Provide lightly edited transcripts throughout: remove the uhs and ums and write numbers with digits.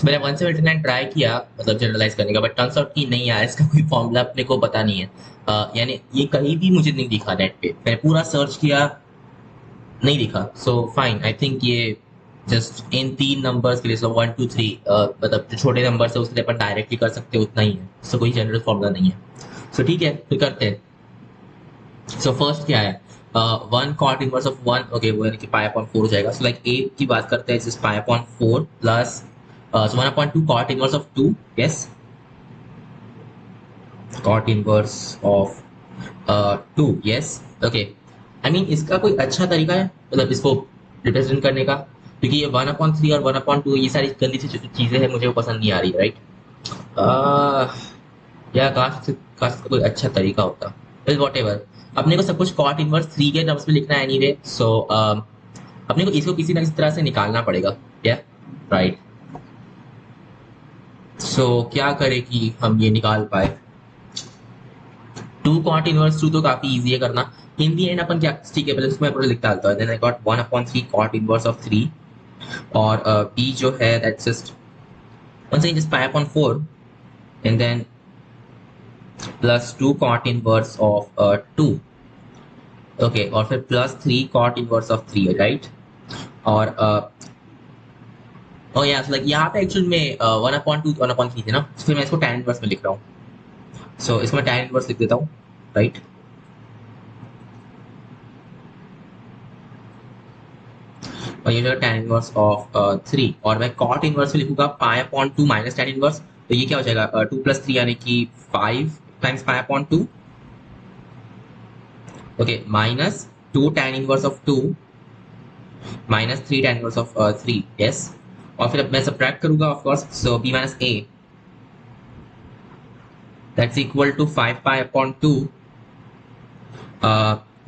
मैंने 179 ट्राई किया मतलब जनरलाइज करने का, बट टर्न्स आउट कि नहीं यार इसका कोई फॉर्मूला अपने को पता नहीं है। यानी ये कहीं भी मुझे नहीं दिखा नेट पे, मैंने पूरा सर्च किया, नहीं दिखा। सो फाइन, आई थिंक ये जस्ट इन तीन नंबर्स के लिए, सो 1 2 3, मतलब जो छोटे नंबर है उसके लिए अपन डायरेक्टली कर सकते हैं उतना ही है, सो कोई जनरल फॉर्मूला नहीं है। सो ठीक है, फिर करते हैं। सो फर्स्ट क्या है, one cot inverse of one, okay वो यानी कि पाई अपॉन फोर हो जाएगा। सो लाइक ए की बात करते हैं, just pi upon four plus so one upon two cot inverse of two, yes, cot inverse of two, yes, okay. I mean इसका कोई अच्छा तरीका है मतलब इसको रिप्रेजेंट करने का, क्योंकि ये वन अपॉन थ्री और वन अपॉन टू ये सारी गंदी सी चीजें हैं, मुझे वो पसंद नहीं आ रही, राइट। या काश काश का कोई अच्छा तरीका होता। वेल वॉट एवर, अपने को सब कुछ कॉट इनवर्स थ्री के टर्म्स में लिखना है एनीवे, सो अपने को इसको किसी ना किसी तरह से निकालना पड़ेगा, या राइट। सो क्या करें कि हम ये निकाल पाए। टू कॉट इनवर्स टू तो काफी इजी है करना। इन दी एंड अपन क्या, ठीक है पहले उसमें पूरा लिख डालता हूँ, then I got one upon three cot inverse of three, और b जो है that's just one second, just pi upon four, and then plus two cot inverse of two, okay, और फिर plus three cot inverse of three, right. और ओ या like यहाँ पे एक्चुअल में one upon two one upon three थे ना, तो फिर मैं इसको tan इनवर्स में लिख रहा हूँ। सो इसको मैं tan इनवर्स लिख देता हूँ, राइट। और ये जो tan इनवर्स ऑफ थ्री, और मैं कॉट इनवर्स में लिखूंगा पाई upon to minus tan inverse, तो ये क्या हो जाएगा, टू प्लस थ्री यानी कि five times pi upon two, okay, minus two tan inverse of two minus three tan inverse of three, yes. और फिर अब मैं सब्ट्रैक्ट करूंगा of course, so b minus a that's equal to five pi upon two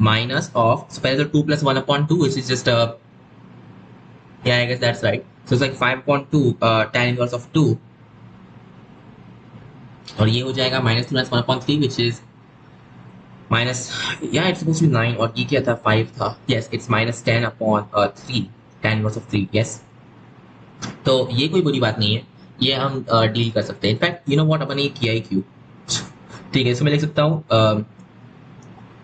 minus of, so पहले तो 2 plus 1 upon 2 which is just yeah I guess that's right, so it's like 5 upon 2 tan inverse of 2, और ये हो जाएगा minus 2 minus 1 upon 3 which is minus, yeah it's supposed to be 9, और ये क्या था 5 था, yes it's minus 10 upon 3 tan inverse of 3, yes। तो ये कोई बुरी बात नहीं है, ये हम डील कर सकते हैं। इनफैक्ट यू नो व्हाट, अपन ने किया ही क्यों, ठीक है इसको मैं लिख सकता हूँ,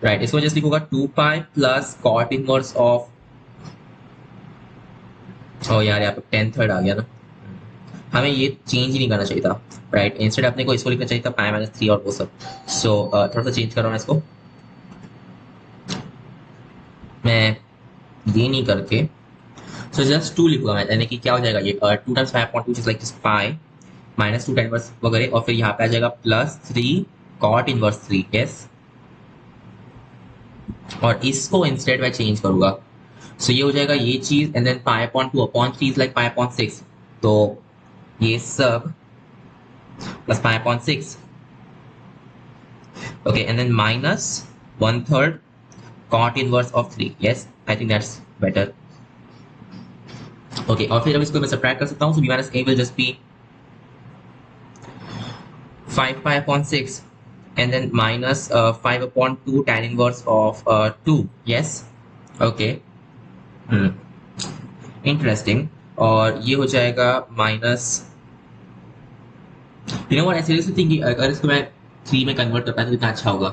राइट, इसको जस्ट लिखूंगा 2 pi plus cot inverse of, ओ यार यहाँ पे 10 थर्ड आ गया ना, हमें ये चेंज ही नहीं करना चाहिए था, राइट। इंस्टेड अपने को इसको लिखना चाहिए था पाई माइनस थ्री और वो सब। सो थोड़ा सा चेंज कर रहा हूँ इसको मैं, ये नहीं करके, सो जस्ट टू लिखूंगा मैं, यानी कि क्या हो जाएगा ये two times five point two like pi minus two times वगैरह, और फिर यहाँ पे आ जाएगा plus three cot inverse three, yes. और इसको इंस्टेड मैं चेंज करूंगा, सो ये हो जाएगा ये चीज, and then pi upon two upon three is like pi upon six, तो ये सब plus pi upon six, okay, and then minus one third cot inverse of 3, yes I think that's better, okay। और फिर अब इसको मैं subtract कर सकता हूँ, so b minus a will just be 5 pi upon 6 and then minus 5 upon 2 tan inverse of 2, yes, okay, interesting। और ये हो जाएगा minus, you know what, I seriously think अगर इसको मैं 3 में कन्वर्ट कर पाया तो कितना अच्छा होगा।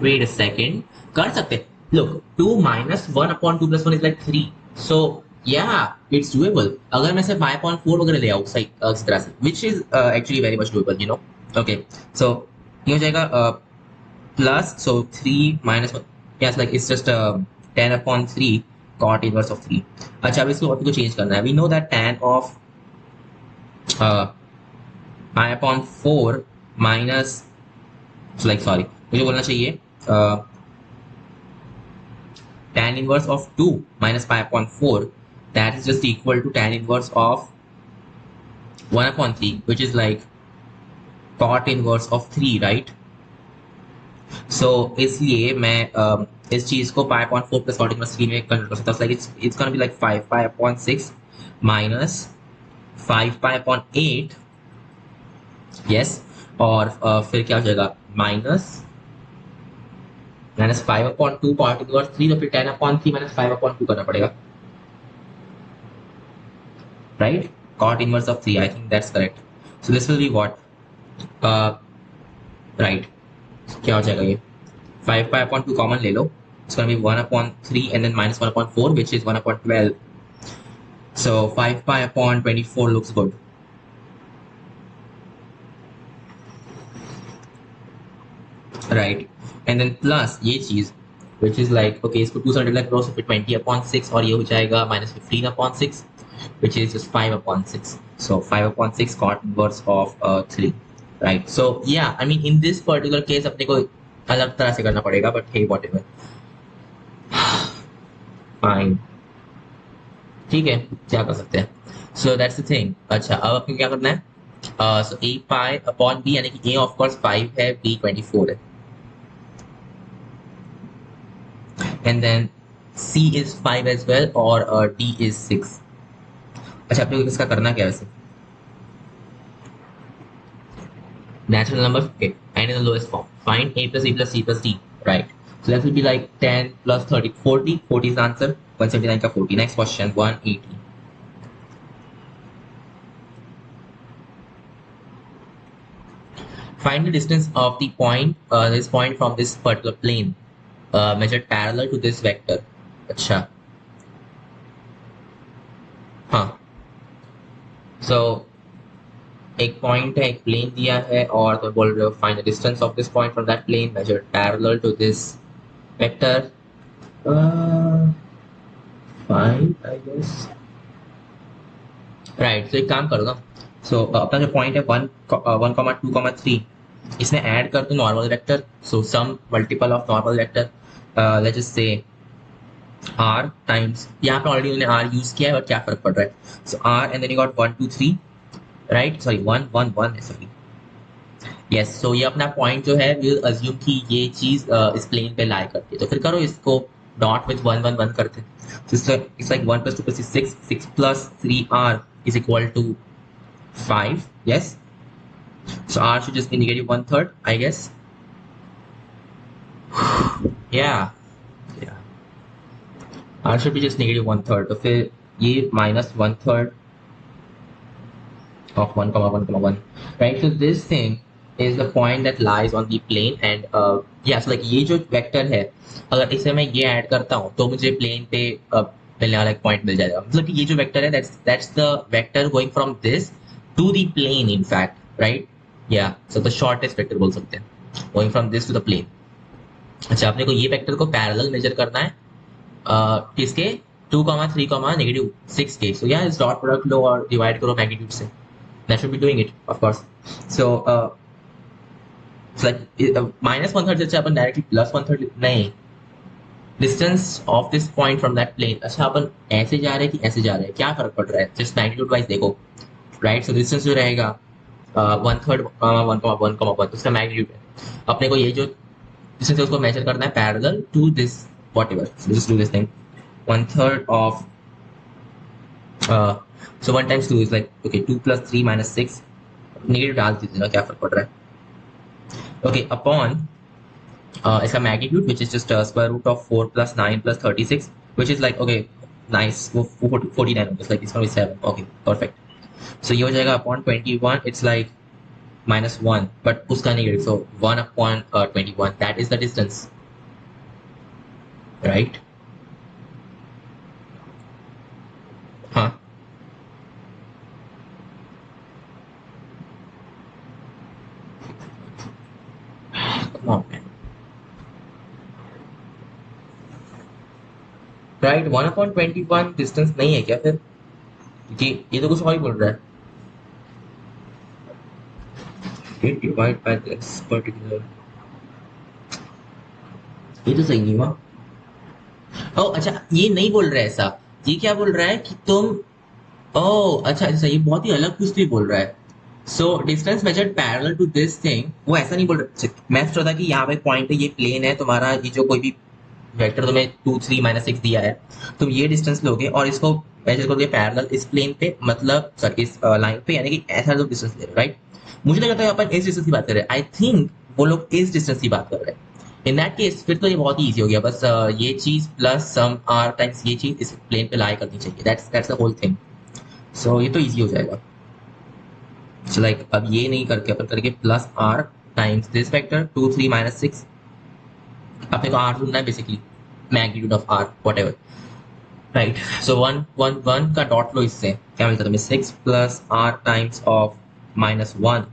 वेट अ सेकेंड, कर सकते, look 2 minus 1 upon 2 plus 1 is like 3, सो या इट्स डूएबल अगर मैं सिर्फ 5.4 वगैरह ले आऊँ सही इस तरह से, which is actually very much doable, you know, okay. So ये हो जाएगा plus, so 3 minus 1, yes like it's just 10 upon 3 cot inverse of 3। अच्छा अब इसको आपको चेंज करना है, we know that tan of pi upon 4 minus, like sorry मुझे बोलना चाहिए tan inverse of 2 minus pi upon 4, that is just equal to tan inverse of 1 upon 3 which is like cot inverse of 3, right। so इसलिए मैं इस चीज को pi upon 4 plus cot inverse 3 में convert कर सकता हूँ, like it's gonna be like 5 pi upon 6 minus 5 pi upon 8, yes। और फिर क्या हो जाएगा minus minus 5 upon 2 cot inverse 3, तो फिर 10 अपॉन 3 माइनस 5 अपॉन 2 करना पड़ेगा, right? Cot inverse of 3, I think that's correct. So this will be what? Right. क्या हो जाएगा ये? 5 pi upon 2 common ले लो. It's going to be 1 upon 3 and then minus 1 upon 4, which is 1 upon 12. So 5 pi upon 24 looks good. Right. And then plus ये चीज which is like, okay, इसको 2 से multiply करो, so फिर 20 upon 6 और ये हो जाएगा minus 15 upon 6, which is just 5 upon 6. So 5 upon 6 cot inverse of 3. Right. So yeah, I mean in this particular case अपने को अलग तरह से करना पड़ेगा, but hey whatever. Fine. ठीक है, क्या कर सकते हैं. So that's the thing. अच्छा, अब अपने क्या करना है? So a pi upon b, यानी कि a of course 5 है, b 24 है. And then C is 5 as well और D is 6. अच्छा, आपने इसका करना क्या है वैसे? Natural number, okay, and in the lowest form. Find A plus B plus C plus D, right? So that will be like 10 plus 30, 40. 40 is the answer. 179 का 40. Next question, 180. Find the distance of the point, this point from this particular plane, measured parallel to this vector. अच्छा, हाँ. So एक point है, एक plane दिया है और तो बोल रहे हो find the distance of this point from that plane measured parallel to this vector. Fine I guess. Right. तो एक काम करो ना. सो अपना जो पॉइंट है 1,2,3, इसमें ऐड कर दो normal vector. So some multiple of normal vector, let's just say r times, यहाँ पे ऑलरेडी उन्होंने r यूज किया है, बट क्या फर्क पड़ रहा है. So r and then you got 1 2 3, right. Sorry 1 1 1 है, सॉरी. यस. सो ये अपना पॉइंट जो है विल अज्यूम कि ये चीज इस प्लेन पे लाई करती है. तो फिर करो इसको डॉट विथ 1 1 1 करते हैं. So it's like 1 plus 2 plus 6, 6 plus 3r is equal to 5. Yes. So r should just be negative 1/3, I guess. Yeah. Yeah. R should be just negative 1/3. तो फिर ये minus 1/3 of 1 comma 1 comma 1. Right. So this thing is the point that lies on the plane and yeah. So like ये जो vector है, अगर इसे मैं ये ऐड करता हूँ तो मुझे प्लेन पे मिलने वाला एक पॉइंट मिल जाएगा. मतलब कि ये जो वेक्टर है that's the vector going from this to the plane in fact, right? Yeah. So the shortest vector बोल सकते हैं, going from this to the plane. अच्छा, आपने को ये वेक्टर को पैरेलल मेजर करना है किसके? 2, 3, -6 के. So yeah, इस डॉट प्रोडक्ट लो और डिवाइड करो मैग्नीट्यूड से. That should be doing it, of course. So it's like minus 1/3 से अपन डायरेक्टली प्लस 1/3 नहीं. Distance of this point from that plane. अच्छा, अपन ऐसे जा रहे हैं कि ऐसे जा रहे हैं, क्या फर्क पड़ रहा है? जस्ट मैग्नीट्यूड वाइज देखो, राइट. सो डिस्टेंस जो रहेगा 1/3 1 1 1 उसका मैग्नीट्यूड है. अपने को ये जो डिस्टेंस है उसको मेजर करना है parallel to this whatever. So just do this thing. 1/3 ऑफ so 1 times 2 is like, okay, 2 plus 3 minus 6. Negative डाल दीजिए ना, क्या फर्क पड़ रहा है. ओके, अपॉन इसका magnitude which is just square root of 4 plus 9 plus 36, which is like, okay, nice, वो 49 होगा, like it's going to be 7. okay, perfect. So ये हो जाएगा upon 21, it's like minus 1, but उसका negative, so 1 upon 21, that is the distance, right? हाँ. Come on, man. Right. 1/21 distance नहीं है क्या फिर? क्योंकि ये तो कुछ और ही बोल रहा है. डिवाइड बाय दिस पर्टिकुलर, ये तो सही नहीं हुआ. ओह अच्छा, ये नहीं बोल रहा है ऐसा. ये क्या बोल रहा है कि तुम, ओह अच्छा अच्छा, ये बहुत ही अलग कुछ भी बोल रहा है. So distance measured parallel to this thing, वो ऐसा नहीं बोल रहा. मैं सोच रहा था कि यहाँ पे पॉइंट है, ये प्लेन है तुम्हारा, ये जो कोई भी वेक्टर तुम्हें 2 3 -6 दिया है, तुम ये डिस्टेंस लोगे और इसको मेजर करोगे पैरेलल इस प्लेन पे, मतलब सर इस लाइन पे, यानी कि ऐसा तो डिस्टेंस ले रहे हो, राइट. मुझे लगा था अपन इस डिस्टेंस की बात कर रहे हैं. आई थिंक वो लोग इस डिस्टेंस की बात कर रहे हैं. इन दैट केस फिर तो ये बहुत ही ईजी हो गया. बस ये चीज प्लस सम r टाइम्स ये चीज इस प्लेन पे लाई करनी चाहिए. That's the whole thing. So ये तो इजी हो जाएगा. सो लाइक अब ये नहीं करके अपन करेंगे plus r times this vector 2 3 minus 6. अपने को आर ढूंढना है basically, magnitude of r whatever. Right. So 1 1 1 का डॉट लो, इससे क्या मिलता है तुम्हें? 6 plus r times of minus 1.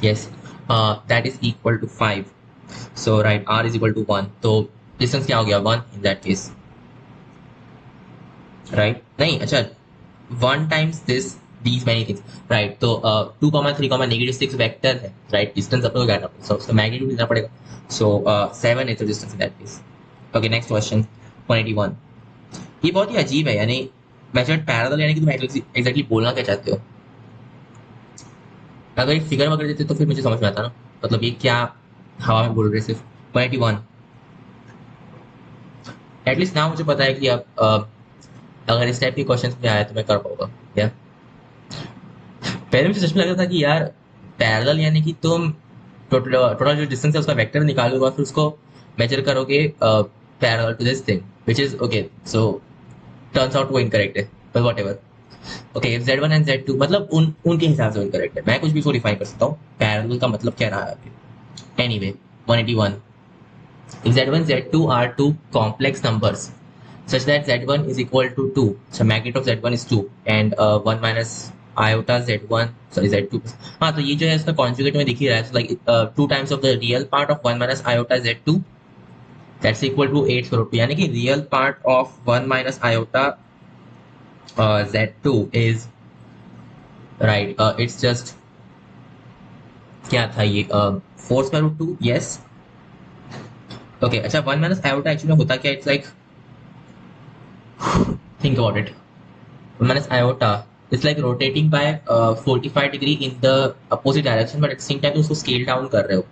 Yes, that is equal to 5. So right, r is equal to 1. तो डिस्टेंस क्या हो गया? 1 इन दैट केस. राइट, नहीं अच्छा, 1 times this these many things. Right, तो 2 3 नेगेटिव 6 वेक्टर है. राइट, डिस्टेंस अपने को क्या करना, सो उसका मैग्नीट्यूड लेना पड़ेगा. सो 7 is the distance in that case. Okay, next question 181. ये बहुत ही अजीब है, यानी मेजर्ड पैरेलल, यानी कि तुम एग्जैक्टली बोलना क्या चाहते हो. अगर एक फिगर वगैरह देते तो फिर मुझे समझ में आता ना, मतलब ये क्या हवा में बोल रहे सिर्फ. 181. एटलीस्ट ना मुझे पता है कि अब अगर इस टाइप के क्वेश्चन में आया तो मैं कर पाऊंगा क्या. पहले मुझे सच में लग रहा था कि यार पैरेलल यानी कि तुम टोटल टोटल जो डिस्टेंस है उसका वेक्टर निकालोगे और फिर उसको मेजर करोगे parallel to this thing, which is okay. So turns out वो इनकरेक्ट है, but whatever. Okay, Z1 and Z2 मतलब उनके हिसाब से इनकरेक्ट है. मैं कुछ भी इसको डिफाइन कर सकता हूँ. पैरेलल का मतलब क्या रहा है. Anyway 181. Z1 Z2 are two complex numbers such that Z1 is equal to 2. So magnitude of Z1 is 2 and 1 minus iota Z1, sorry Z2. हाँ, तो ये जो है इसका conjugate में दिख ही रहा है. So like 2 times of the real part of 1 minus iota Z2, that's equal to 8 square root 2. यानी कि real part of 1 minus iota Z2 is right. It's just क्या था ये 4 square root 2. Yes. Okay, अच्छा 1 minus iota एक्चुअली होता क्या? It's like, think about it. 1 minus iota is like rotating by 45 degree in the opposite direction, but at the same time उसको scale down कर रहे हो.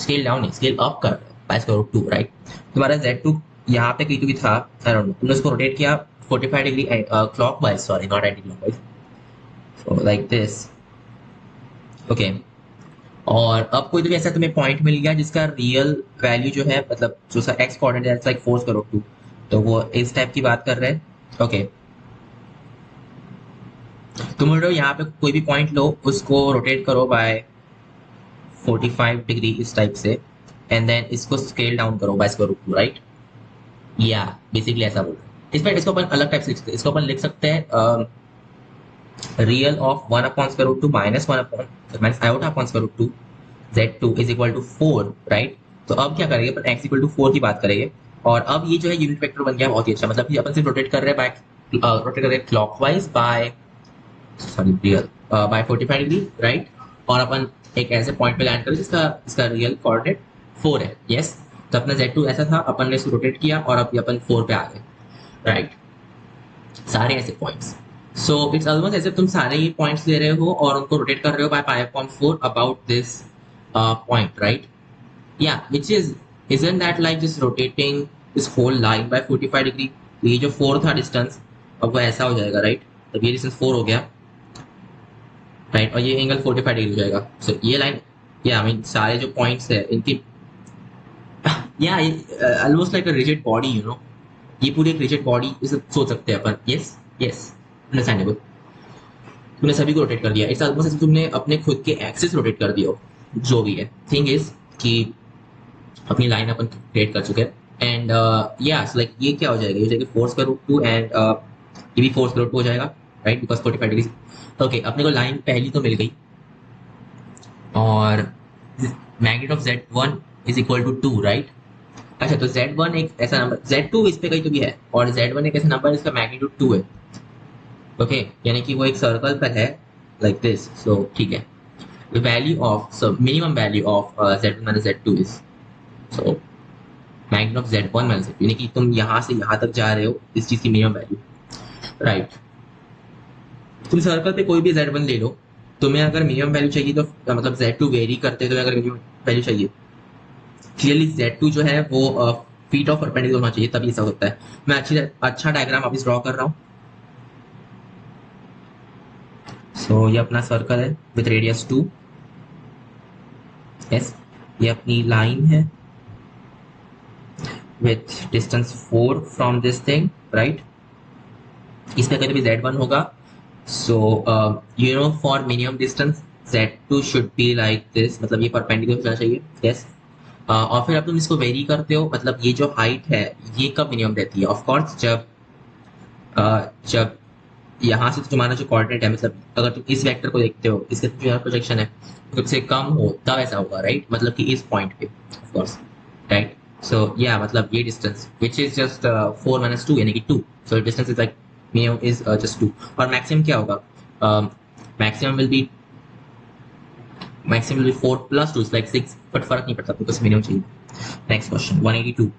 Scale down नहीं, scale up कर रहे हो by square root 2, right? तुम्हारा Z2 यहाँ पे कहीं तो भी था, I don't know. तुमने उसको rotate किया 45 degree clockwise, sorry, not anti-clockwise. So like this. Okay. और अब कोई तो भी ऐसा तुम्हें पॉइंट मिल गया जिसका रियल वैल्यू जो है, मतलब जो उसका एक्स कोऑर्डिनेट है, लाइक 4 स्क्वायर रूट 2. तो वो इस टाइप की बात कर रहे हैं. ओके, तुम बोल रहे हो यहाँ पे कोई भी पॉइंट लो, उसको रोटेट करो बाय 45 डिग्री इस टाइप से, एंड देन इसको स्केल डाउन करो बाय स्क्वायर रूट 2, राइट. या बेसिकली ऐसा बोल रहे हैं. इस पर इसको अपन अलग टाइप से लिख सकते हैं. इसको अपन लिख सकते हैं real of 1 upon square root 2 minus 1 upon minus iota upon square root 2 Z2 is equal to 4, right. तो अब क्या करेंगे अपन, x इक्वल टू 4 की बात करेंगे. और अब ये जो है यूनिट वेक्टर बन गया बहुत ही अच्छा. मतलब कि अपन सिर्फ रोटेट कर रहे हैं बाय रोटेट कर रहे हैं clockwise by, sorry, real by 45 degree, right. और अपन एक ऐसे पॉइंट पे लैंड करें जिसका इसका रियल कोऑर्डिनेट 4 है. यस, तो अपना Z2 ऐसा था, अपन ने इसको रोटेट किया और अब अपन 4 पे आ गए, राइट. सारे ऐसे पॉइंट्स. सो इट्स ऑलमोस्ट ऐसे तुम सारे ये पॉइंट्स ले रहे हो और उनको रोटेट कर रहे हो by pi upon 4 about this point, right. Yeah, which is, isn't that like just rotating this whole line by 45 degree? ये जो 4 था डिस्टेंस, अब वो ऐसा हो जाएगा, राइट. तब ये डिस्टेंस 4 हो गया, राइट, और ये एंगल 45 डिग्री हो जाएगा. सो ये लाइन, या आई मीन सारे जो पॉइंट्स है इनकी, या almost like a rigid body, you know. ये पूरी एक रिजिड बॉडी सोच सकते हैं अपन. Yes yes, understandable. तुमने सभी को रोटेट कर दिया. इट्स ऑलमोस्ट तुमने अपने खुद के एक्सिस रोटेट कर दिया हो. जो भी है, थिंग इज कि अपनी लाइन अपन क्रिएट कर चुके हैं. एंड या लाइक ये क्या हो जाएगा, ये हो जाएगा 4 स्क्वायर रूट 2 एंड ये भी 4 स्क्वायर रूट 2 हो जाएगा, राइट, बिकॉज 45 डिग्री. ओके, अपने को लाइन पहली तो मिल गई और magnitude of Z1 is equal to 2, right. अच्छा, तो Z1 एक ऐसा नंबर, Z2 इस पे कहीं तो भी है और Z1 एक ऐसा नंबर जिसका मैग्नीट्यूड 2 है. ओके, यानी कि वो एक सर्कल पर है लाइक दिस. सो ठीक है, the value of, so minimum value of Z1 minus Z2 is, so magnitude of Z1 minus Z2, यानी कि तुम यहाँ से यहाँ तक जा रहे हो इस चीज की मिनिमम वैल्यू, राइट. तुम सर्कल पे कोई भी Z1 ले लो, तुम्हें अगर मिनिमम वैल्यू चाहिए तो मतलब Z2 वेरी करते हैं, तो अगर मिनिमम वैल्यू चाहिए, क्लियरली Z2 जो है वो फीट ऑफ परपेंडिकुलर होना चाहिए, तभी ऐसा होता है. मैं अच्छा डायग्राम अभी ड्रॉ कर रहा हूँ. सो ये अपना सर्कल है विथ रेडियस 2. यस, ये अपनी लाइन है with distance 4 from this thing, right. इस पे कभी z1 होगा. So you know for minimum distance z2 should be like this, मतलब ये परपेंडिकुलर होना चाहिए. yes. और फिर अब तुम इसको वेरी करते हो, मतलब ये जो हाइट है ये कब मिनिमम रहती है? ऑफ कोर्स जब यहाँ से तुम्हारा जो कोऑर्डिनेट है, मतलब अगर तुम इस वेक्टर को देखते हो, इसका जो यहाँ प्रोजेक्शन है जब से कम हो तब ऐसा होगा, राइट? मतलब कि इस पॉइंट पे, ऑफ कोर्स, राइट? सो या मतलब ये डिस्टेंस विच इज जस्ट 4 - 2 यानी कि 2. So distance is like minimum is just 2. और मैक्सिमम क्या होगा? Maximum will be 4 + 2 is like 6, but फर्क नहीं पड़ता बिकॉज मिनिमम चाहिए. Next question 182.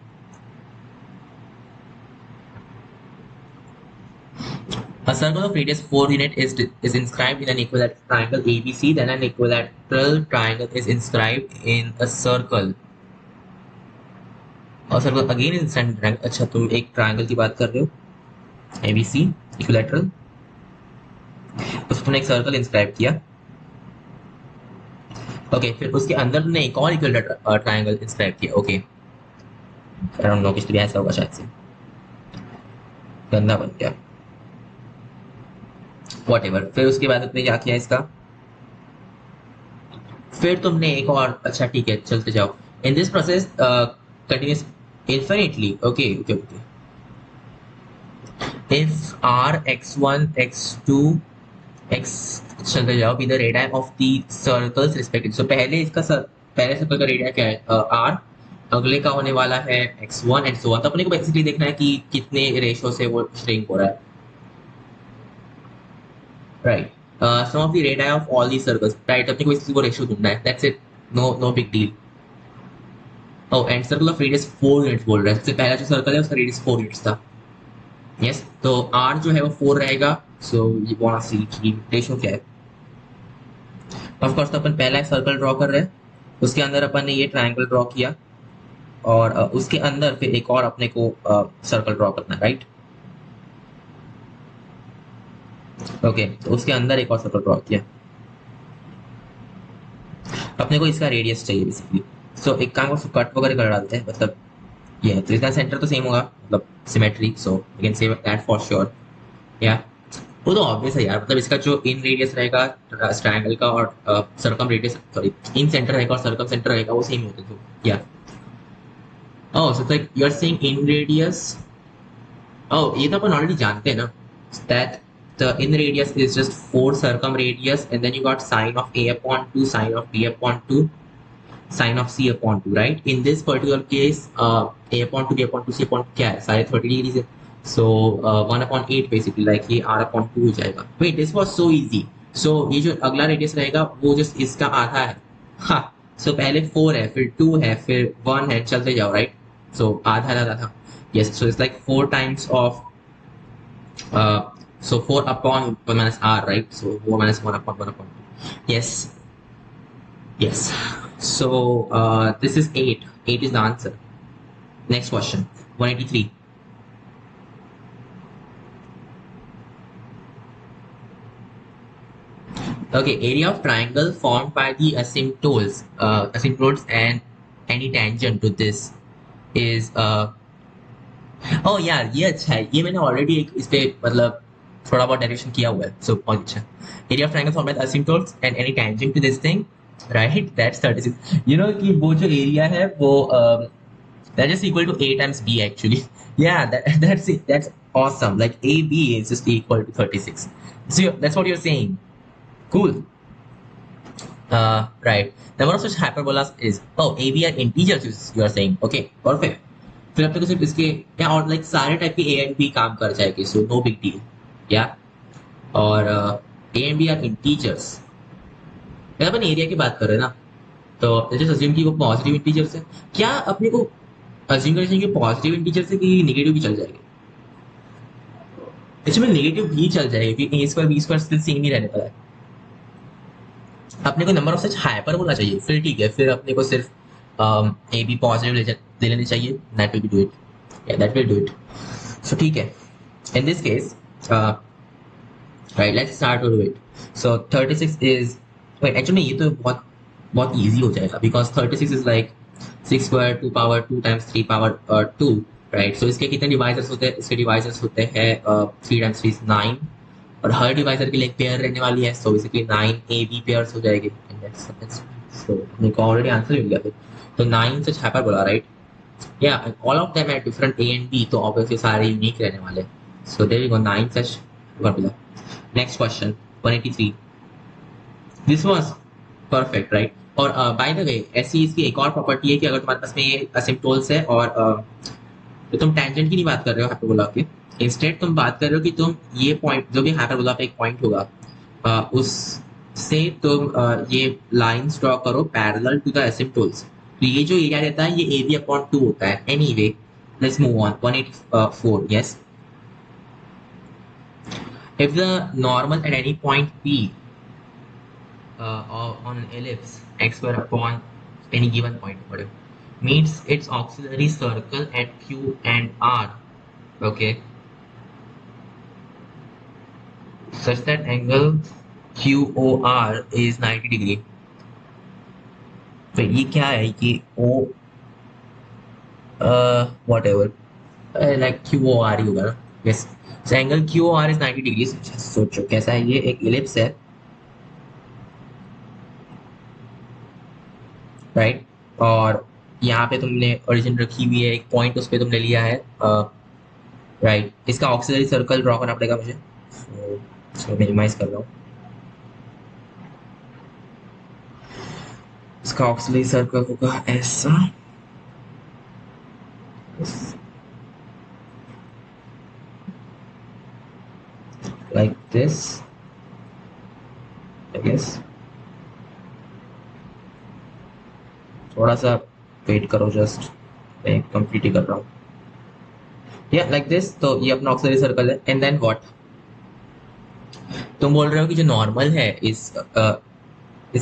A circle of radius 4 unit is inscribed in an equilateral triangle ABC. Then an equilateral triangle is inscribed in a circle. और circle again in triangle. अच्छा, तुम एक triangle की बात कर रहे हो ABC इक्विलैटरल, उसमें तुमने एक सर्कल इंस्क्राइब किया. ओके, फिर उसके अंदर तुमने एक और इक्विलैटरल ट्रायंगल इंस्क्राइब किया. ओके, आई डोंट नो, कुछ भी ऐसा होगा शायद से, गंदा बन गया, व्हाटएवर. फिर उसके बाद तुमने क्या किया इसका? फिर तुमने एक और, अच्छा ठीक है चलते जाओ. In this process continuous infinitely. Okay, okay, okay. If r x1 x2 x चलते जाओ be the radii of the circles respectively. So पहले सर्कल का रेडिया क्या है? r. अगले का होने वाला है x1 एंड so on. तो अपने को बेसिकली देखना है कि कितने रेशो से वो श्रिंक हो रहा है, right? Sum of the radii of all the circles, right? अपने को इसकी वो रेशियो ढूंढना है, that's it. No big deal. Oh, and circle of radius 4 units बोल रहा है. सबसे पहला जो सर्कल है उसका रेडियस 4 यूनिट्स था. यस, तो r जो है वो 4 रहेगा. So you want to see कि रेशियो क्या है. ऑफ कोर्स, तो अपन पहला एक सर्कल ड्रॉ कर रहे हैं, उसके अंदर अपन ने ये ट्रायंगल ड्रॉ किया, और उसके अंदर फिर एक और अपने को सर्कल ड्रॉ करना है, राइट? ओके, तो उसके अंदर एक और सर्कल ड्रॉ किया. अपने को इसका रेडियस चाहिए बेसिकली. सो एक काम को कट वगैरह कर डालते हैं, मतलब ये तो इसका सेंटर तो सेम होगा, मतलब symmetry. So we can say that for sure. या वो तो ऑब्वियस है यार, मतलब इसका जो इन रेडियस रहेगा ट्रायंगल का और सर्कम रेडियस, सॉरी, इन सेंटर रहेगा और सर्कम सेंटर रहेगा, वो सेम होते थे. Yeah oh, so like you are saying in radius. Oh, ये तो अपन ऑलरेडी जानते हैं ना, that the in radius is just 4 circum radius, and then you got sine of a upon 2, sine of b upon 2, sine of c upon 2, right? In this particular case, a upon 2, b upon 2, c upon 2 क्या है? सारे 30 degrees है. So 1 upon 8 basically, like ये r upon 2 हो जाएगा. Wait, this was so easy. So ये जो अगला रेडियस रहेगा वो जस्ट इसका आधा है. हाँ, so पहले 4 है, फिर 2 है, फिर 1 है, चलते जाओ, right? So आधा आधा था. Yes, so it's like 4 times of so 4 upon 1 minus r, right? So 4 minus 1 upon 1 upon 2. Yes. Yes. So this is 8. 8 is the answer. Next question. 183. Okay, area of triangle formed by the asymptotes and any tangent to this is oh यार ये अच्छा है, ये मैंने already एक इस पे मतलब थोड़ा बहुत डेरिवेशन किया हुआ है. सो बहुत अच्छा. Area of triangle form by asymptotes and any tangent to this thing, right? That's 36. You know कि वो जो एरिया है वो that is equal to a times b actually. Yeah, that's it. That's awesome. Like ab is just equal to 36. So that's what you're saying. Cool. Right. Number of such hyperbolas is, oh, ab are integers you are saying. Okay, perfect. फिर अपने को सिर्फ इसके या और like सारे type के ए and B काम कर जाएगी. So no big deal. या और A and B are integers. अपन एरिया की बात कर रहे हैं ना, तो जैसे अज्यूम की वो पॉजिटिव इंटीजर्स है. क्या अपने को अज्यूम करना चाहिए कि पॉजिटिव इंटीजर से कि नेगेटिव भी चल जाएगी? इसमें नेगेटिव भी चल जाएगी क्योंकि A square B square still same ही रहने वाला है. अपने को नंबर ऑफ सच हाइपरबोला चाहिए, फिर ठीक है, फिर अपने को सिर्फ ए बी पॉजिटिव ले लेने चाहिए. That will do it. Yeah that will do it. So ठीक है, in this case right, let's start to do it. So 36 is, wait, actually ये तो बहुत बहुत इजी हो जाएगा because 36 is like 6 square 2 power 2 times 3 power 2 right. So इसके कितने डिवाइजर्स होते हैं? इसके डिवाइजर्स होते हैं 3 × 3 = 9, और हर डिवाइजर के लिए एक पेयर रहने वाली है, सो बेसिकली 9 AB पेयर्स हो जाएगी। सो अपने को ऑलरेडी आंसर मिल गया फिर। तो 9 सच हाइपरबोला, राइट? या all of them are different A and B, तो ऑब्वियसली सारे यूनिक रहने वाले। So there we go, 9 such hyperbola. Next question 183। This was perfect, right? और बाय द वे ऐसी इसकी एक और प्रॉपर्टी है कि अगर तुम्हारे पास में ये असिम्प्टोल्स है और तो तुम टेंजेंट की नहीं बात कर रहे हो हाइपरबोला की, इंस्टेड तुम बात कर रहे हो कि तुम ये पॉइंट जो भी हाइपरबोला पे एक पॉइंट होगा उससे तुम ये लाइंस ड्रॉ करो पैरेलल टू द एसिम्प्टोल्स। तो ये जो एरिया रहता है ये AB/2 होता है। Anyway let's move on 184। Yes, if the normal at any point P on an ellipse x² upon any given point whatever meets its auxiliary circle at Q and R, okay, such that angle QOR is 90 degree। तो ये क्या है कि O whatever like QOR ही होगा ना? Yes, so angle QOR is 90 degree. सोचो कैसा है, ये एक इलिप्स है, राइट? और यहाँ पे तुमने ओरिजिन रखी हुई है, एक पॉइंट उस पर तुमने लिया है, राइट? इसका ऑक्सिलरी सर्कल ड्रॉ करना पड़ेगा मुझे, सो मिनिमाइज कर रहा हूँ। इसका ऑक्सिलरी सर्कल होगा ऐसा, like this I guess। थोड़ा सा वेट करो, जस्ट मैं कंप्लीट ही कर रहा हूँ। या लाइक दिस, तो ये अपना ऑक्सिलरी सर्कल है। एंड देन व्हाट तुम बोल रहे हो कि जो नॉर्मल है इस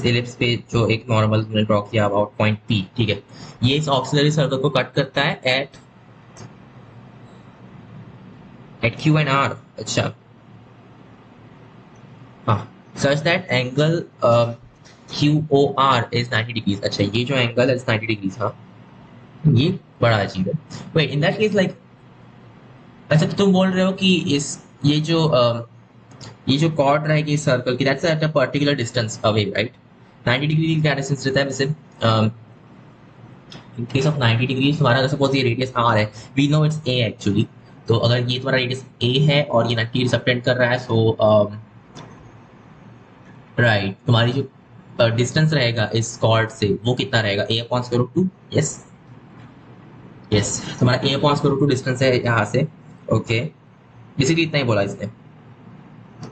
एलिप्स पे, जो एक नॉर्मल तुमने ड्रॉ किया अबाउट पॉइंट P, ठीक है, ये इस ऑक्सिलरी सर्कल को कट करता है एट Q and R। अच्छा, हाँ, such that angle QOR is 90 degrees. अच्छा, ये जो एंगल है 90 डिग्रीज। हाँ, ये बड़ा अजीब है। Wait, in that case like, अच्छा तो तुम बोल रहे हो कि इस ये जो कॉर्ड रहेगी इस सर्कल की, that's at a particular distance away, right? 90 degree की क्या डिस्टेंस रहता है वैसे? इन केस ऑफ 90 डिग्री तुम्हारा सपोज ये रेडियस R है, we know it's A actually. तो अगर ये तुम्हारा रेडियस A है और ये 90 डिग्री सबटेंड कर रहा है, सो राइट, तुम्हारी जो डिस्टेंस रहेगा इस कॉर्ड से वो कितना रहेगा? A/√2। यस यस, तुम्हारा A/√2 डिस्टेंस है यहाँ से, ओके। बेसिकली इतना ही बोला इसने।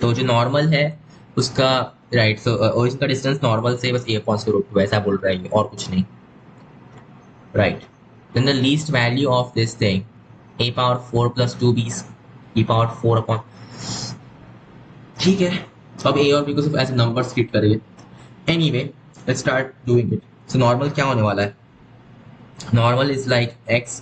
तो जो नॉर्मल है उसका, राइट, सो ओरिजिन का डिस्टेंस नॉर्मल से बस A/√2 ऐसा बोल रहा है और कुछ नहीं, right? Then the least value of this thing A⁴ + 2B E⁴ ठीक है। अब A और B को सिर्फ एज नंबर्स ट्रीट करेंगे। Anyway let's start doing it. So normal क्या होने वाला है? Normal is like x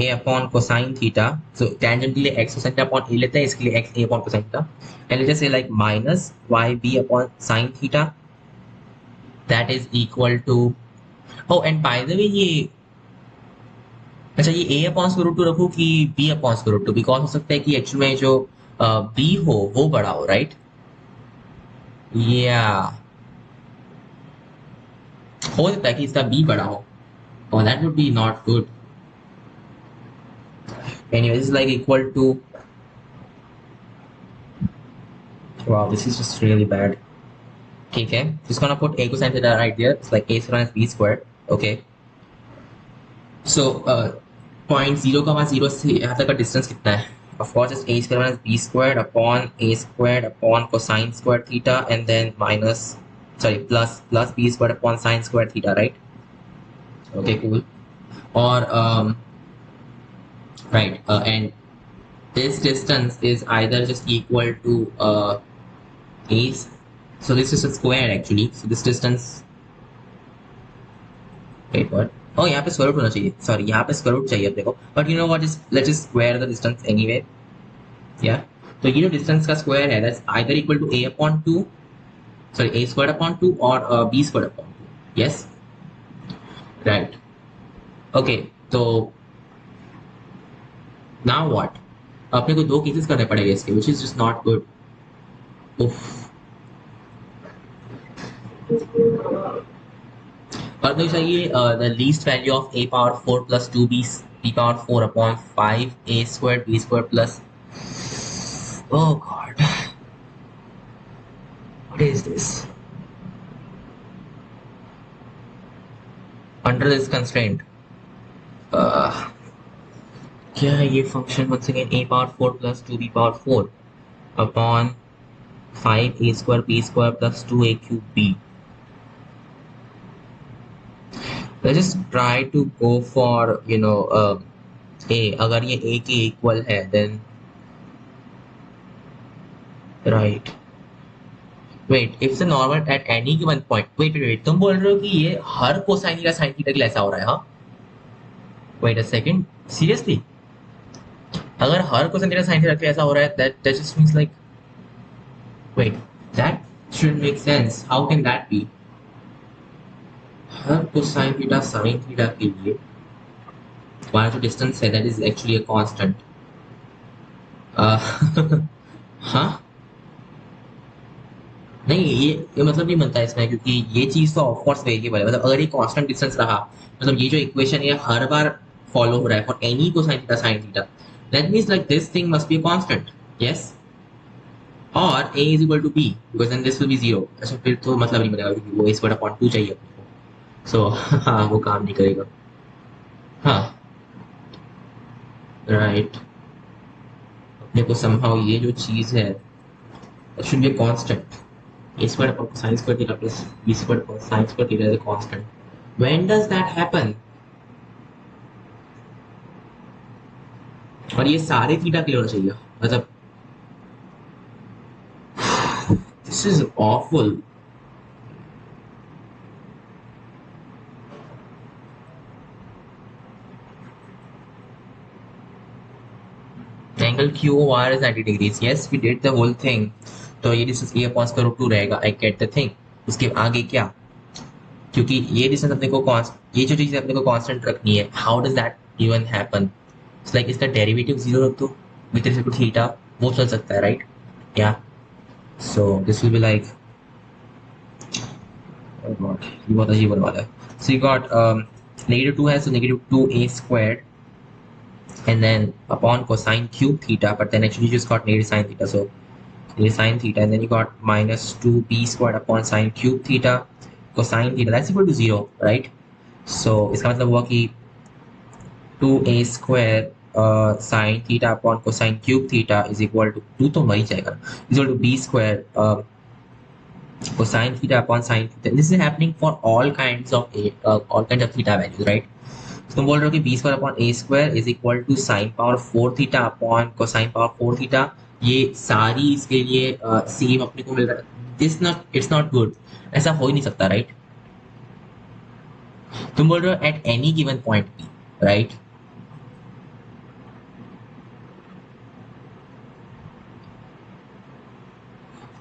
A/cosine theta। So tangent के लिए x cosine theta upon A लेते हैं, इसके लिए x A/cosine theta। And let's just say like minus YB/sin theta, that is equal to, oh and by the way ये, अच्छा ये A/√2 रखूँ कि B/√2? बिकॉज हो सकता है कि एक्चुअल में जो B हो वो बड़ा हो, राइट? या हो सकता है कि इसका B बड़ा हो, और that would be not good। Anyway, this is like equal to, wow, this is just really bad। ठीक है, just gonna put A cosine theta right there, it's like A² - B², okay। So point 0, 0 से यहाँ तक का distance कितना है? Of course it's A² - B² upon A² upon cosine² theta, and then minus, sorry, plus B² upon sin² theta, right? Okay, cool। और right, and this distance is either just equal to A, so this is a square actually, so this distance, wait what, oh यहाँ पे square root होना चाहिए, sorry यहाँ पे square root चाहिए अपने को, but you know what is, let's just square the distance anyway. या तो ये जो डिस्टेंस का स्क्वायर है that's either equal to A/2, sorry A²/2 और B²/2। Yes, right, okay. तो नाउ व्हाट? अपने को 2 केसेस करने पड़ेंगे इसके, which is just not good. उफ। और मुझे चाहिए the least value of a power 4 plus 2b b power 4 upon 5 a square b square plus, oh God, what is this? Under this constraint क्या है ये function? once again a power 4 plus 2b power 4 upon 5 a square b square plus 2a cube b। let's just try to go for a, अगर ये a के equal है then right, wait, if the normal at any given point, wait, तुम बोल रहे हो कि ये हर कोसाइन थीटा साइन थीटा के लिए ऐसा हो रहा है? हाँ, wait a second, seriously? अगर हर कोसाइन थीटा साइन थीटा के लिए ऐसा हो रहा है, that just means like, wait, that should make sense, how can that be? Her cosine theta sine theta के लिए हमारा जो डिस्टेंस है that is actually a constant. हाँ, नहीं, ये मतलब नहीं बनता इसमें, क्योंकि ये चीज तो ऑफकोर्स वेरिएबल है। मतलब अगर ये कांस्टेंट डिस्टेंस रहा, मतलब ये जो इक्वेशन है हर बार फॉलो हो रहा है for any cosine theta sine theta, that means like this thing must be constant, yes, और a is equal to b, because then this will be 0। अच्छा, फिर तो मतलब नहीं बनेगा, क्योंकि वो a² अपॉन 2 चाहिए अपने को, सो हाँ, वो काम नहीं करेगा। हाँ, राइट, अपने को समहाउ ये जो चीज है it should be a constant. A squared upon cosine squared theta plus b squared upon sine squared theta is a constant. When does that happen? और ये सारे थीटा के लिए होना चाहिए, मतलब this is awful. Angle QOR is 90 degrees. Yes, we did the whole thing. तो ये distance a upon square root 2 रहेगा। I get the thing. उसके आगे क्या? क्योंकि ये डिस्टेंस अपने को ये जो चीज अपने को कांस्टेंट रखनी है, how does that even happen? It's like इसका डेरिवेटिव 0 रख दो विद रिस्पेक्ट टू थीटा, वो चल सकता है, राइट? क्या? So this will be like, oh god, ये बहुत अजीब बनवा है। So you got -2 है, so -2a squared and then upon cosine cube theta, but then actually you just got negative sine theta, so negative sine theta, and then you got -2b squared upon sine cube theta cosine theta, that's equal to 0, right? So इसका मतलब हुआ कि 2a square sine theta upon cosine cube theta is equal to 2, तो मर जाएगा, is equal to b square cosine theta upon sine theta. This is happening for all kinds of all kinds of theta values, right? तो तुम बोल रहे हो कि b square upon a square is equal to sine power 4 theta upon cosine power 4 theta, ये सारी इसके लिए सेम अपने को मिल रहा है। This not, it's not good, ऐसा हो ही नहीं सकता, राइट? तुम बोल रहे हो at any given point p, right?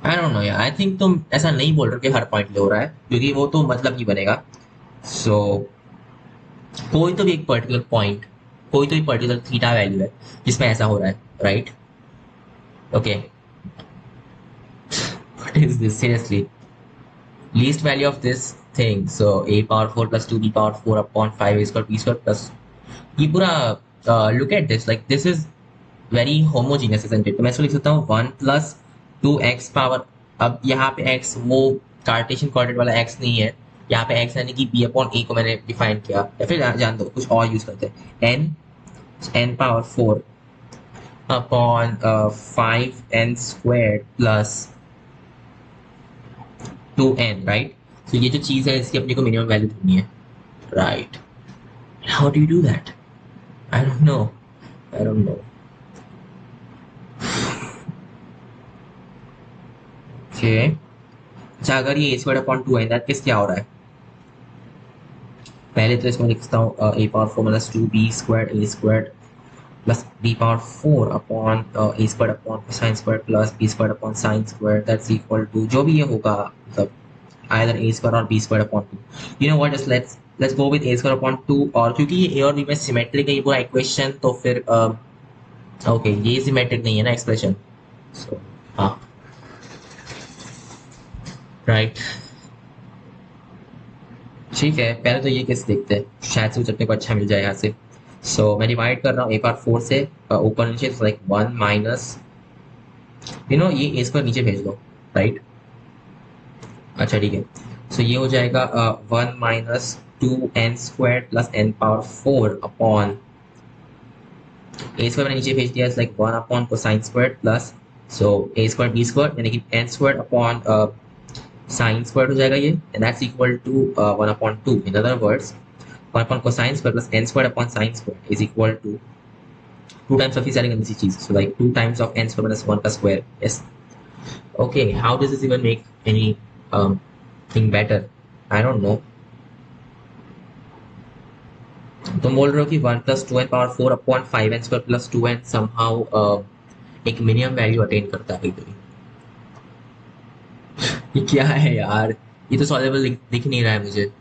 I don't know यार, आई थिंक तुम ऐसा नहीं बोल रहे हो कि हर पॉइंट पे हो रहा है, क्योंकि वो तो मतलब नहीं बनेगा। सो कोई तो भी एक पर्टिकुलर पॉइंट, कोई तो भी पर्टिकुलर थीटा वैल्यू है जिसमें ऐसा हो रहा है, right? Okay, what is this seriously? Least value of this thing, so a power 4 plus 2b power 4 upon 5 a square b square plus, ये पूरा look at this, like this is very homogeneous, isn't it? तो मैं इसको लिख सकता हूँ 1 plus 2x power, अब यहाँ पे x वो कार्टेशियन कोऑर्डिनेट वाला x नहीं है, यहाँ पे x यानी कि b अपॉन a को मैंने डिफाइन किया, या फिर जान दो कुछ और यूज करते हैं, n power 4 upon 5n square plus 2n, right? तो ये जो चीज है इसकी अपने को मिनिमम वैल्यू ढूंढनी है, right? How do you do that? I don't no, I don't no. Okay, अच्छा, अगर ये a स्क्वायर अपॉन 2 है, दैट केस क्या हो रहा है? पहले तो इसमें लिखता हूँ a power 4 minus 2b square a square plus b power 4 upon a square upon cosine square plus b square upon sine square, that's equal to जो भी ये होगा, मतलब either a square और b square upon 2. You know what, just let's go with a square upon 2, और क्योंकि ये a और b में सिमेट्रिक है ये पूरा इक्वेशन, तो फिर ओके ये सिमेट्रिक नहीं है ना एक्सप्रेशन, सो हाँ राइट। ठीक है पहले तो ये केस देखते हैं, शायद से कुछ अपने को अच्छा मिल जाए यहाँ से। सो मैं डिवाइड कर रहा हूँ एक बार 4 से, ऊपर नीचे लाइक 1 माइनस ये ए स्क्वायर नीचे भेज दो, राइट। अच्छा ठीक है, सो ये हो जाएगा 1 minus 2n² plus n power 4 upon A square मैंने नीचे भेज दिया, like 1 upon cosine square plus so A square B square यानी कि n square upon sine square हो जाएगा ये, and that's equal to 1 upon 2। In other words 1 upon cosine square plus n square upon sine square is equal to 2 times of सारी गंदी सी चीज, so like 2 times of n square minus 1 का square. Yes okay, how does this even make any thing better, I don't no. तुम बोल रहे हो कि 1 plus 2n power 4 upon 5n square plus 2n somehow एक मिनिमम वैल्यू अटेन करता है कभी। ये क्या है यार, ये तो सॉल्वेबल दिख नहीं रहा है मुझे।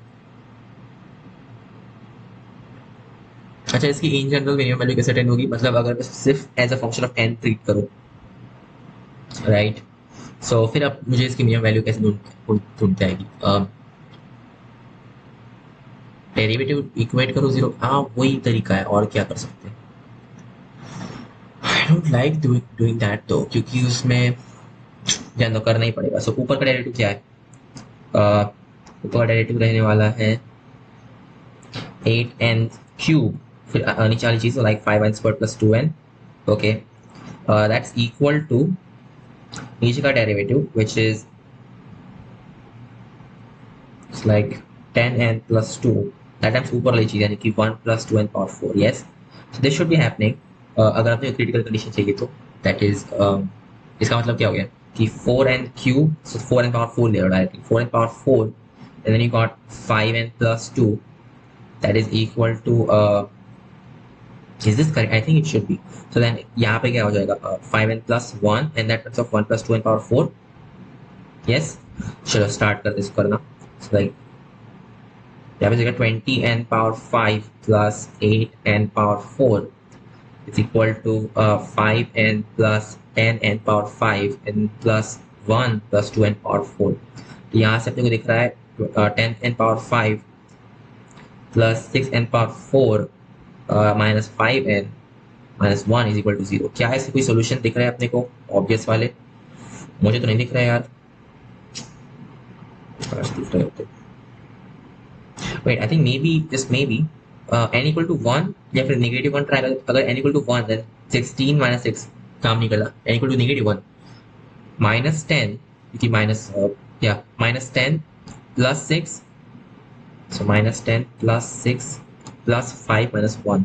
अच्छा इसकी इन जनरल मिनिमम वैल्यू कैसे अटेन होगी, मतलब अगर मैं सिर्फ as a function of n treat करूँ, राइट। सो फिर अब मुझे इसकी मिनिमम वैल्यू कैसे ढूंढते आएगी, डेरिवेटिव इक्वेट करो जीरो, हाँ वही तरीका है, और क्या कर सकते हैं। I don't like doing that तो, क्योंकि उसमें जान दो करना ही पड़ेगा। सो ऊपर का डेरिवेटिव क्या है, ऊपर का डेरिवेटिव रहने वाला है 8n³ फिर नीचे वाली चीज like 5n square plus 2n। Okay that's equal to नीचे का derivative which is like 10n plus 2 that times ऊपर वाली चीज यानी कि 1 plus 2n power 4। Yes so this should be happening. अगर आपने क्रिटिकल कंडीशन चाहिए तो दैट इज इसका मतलब क्या हो गया कि 4n³, so 4n पावर 4 ले लो directly, 4n power 4 and then you got 5n plus 2 that is equal to is this correct? I think it should be. So then यहाँ पे क्या हो जाएगा 5n plus 1 and that terms of 1 plus 2n power 4। yes चलो start करते इसको करना। so like यहाँ पे जाएगा 20n power 5 plus 8n power 4 is equal to 5n plus 10n power 5 and plus 1 plus 2n power 4। तो यहाँ से अपने को दिख रहा है 10n power 5 plus 6n power 4 minus 5n minus 1 is equal to 0। क्या है, इससे कोई सोल्यूशन दिख रहा है अपने को ऑब्वियस वाले? मुझे तो नहीं दिख रहा है यार, दिख रहे होते। Wait I think maybe just maybe n equal to 1 या फिर नेगेटिव 1 ट्राई। अगर n equal to 1 then 16 minus 6 काम नहीं करता। n equal to negative 1 minus 10 क्योंकि माइनस या minus 10 plus 6, so minus 10 plus 6 plus 5 minus 1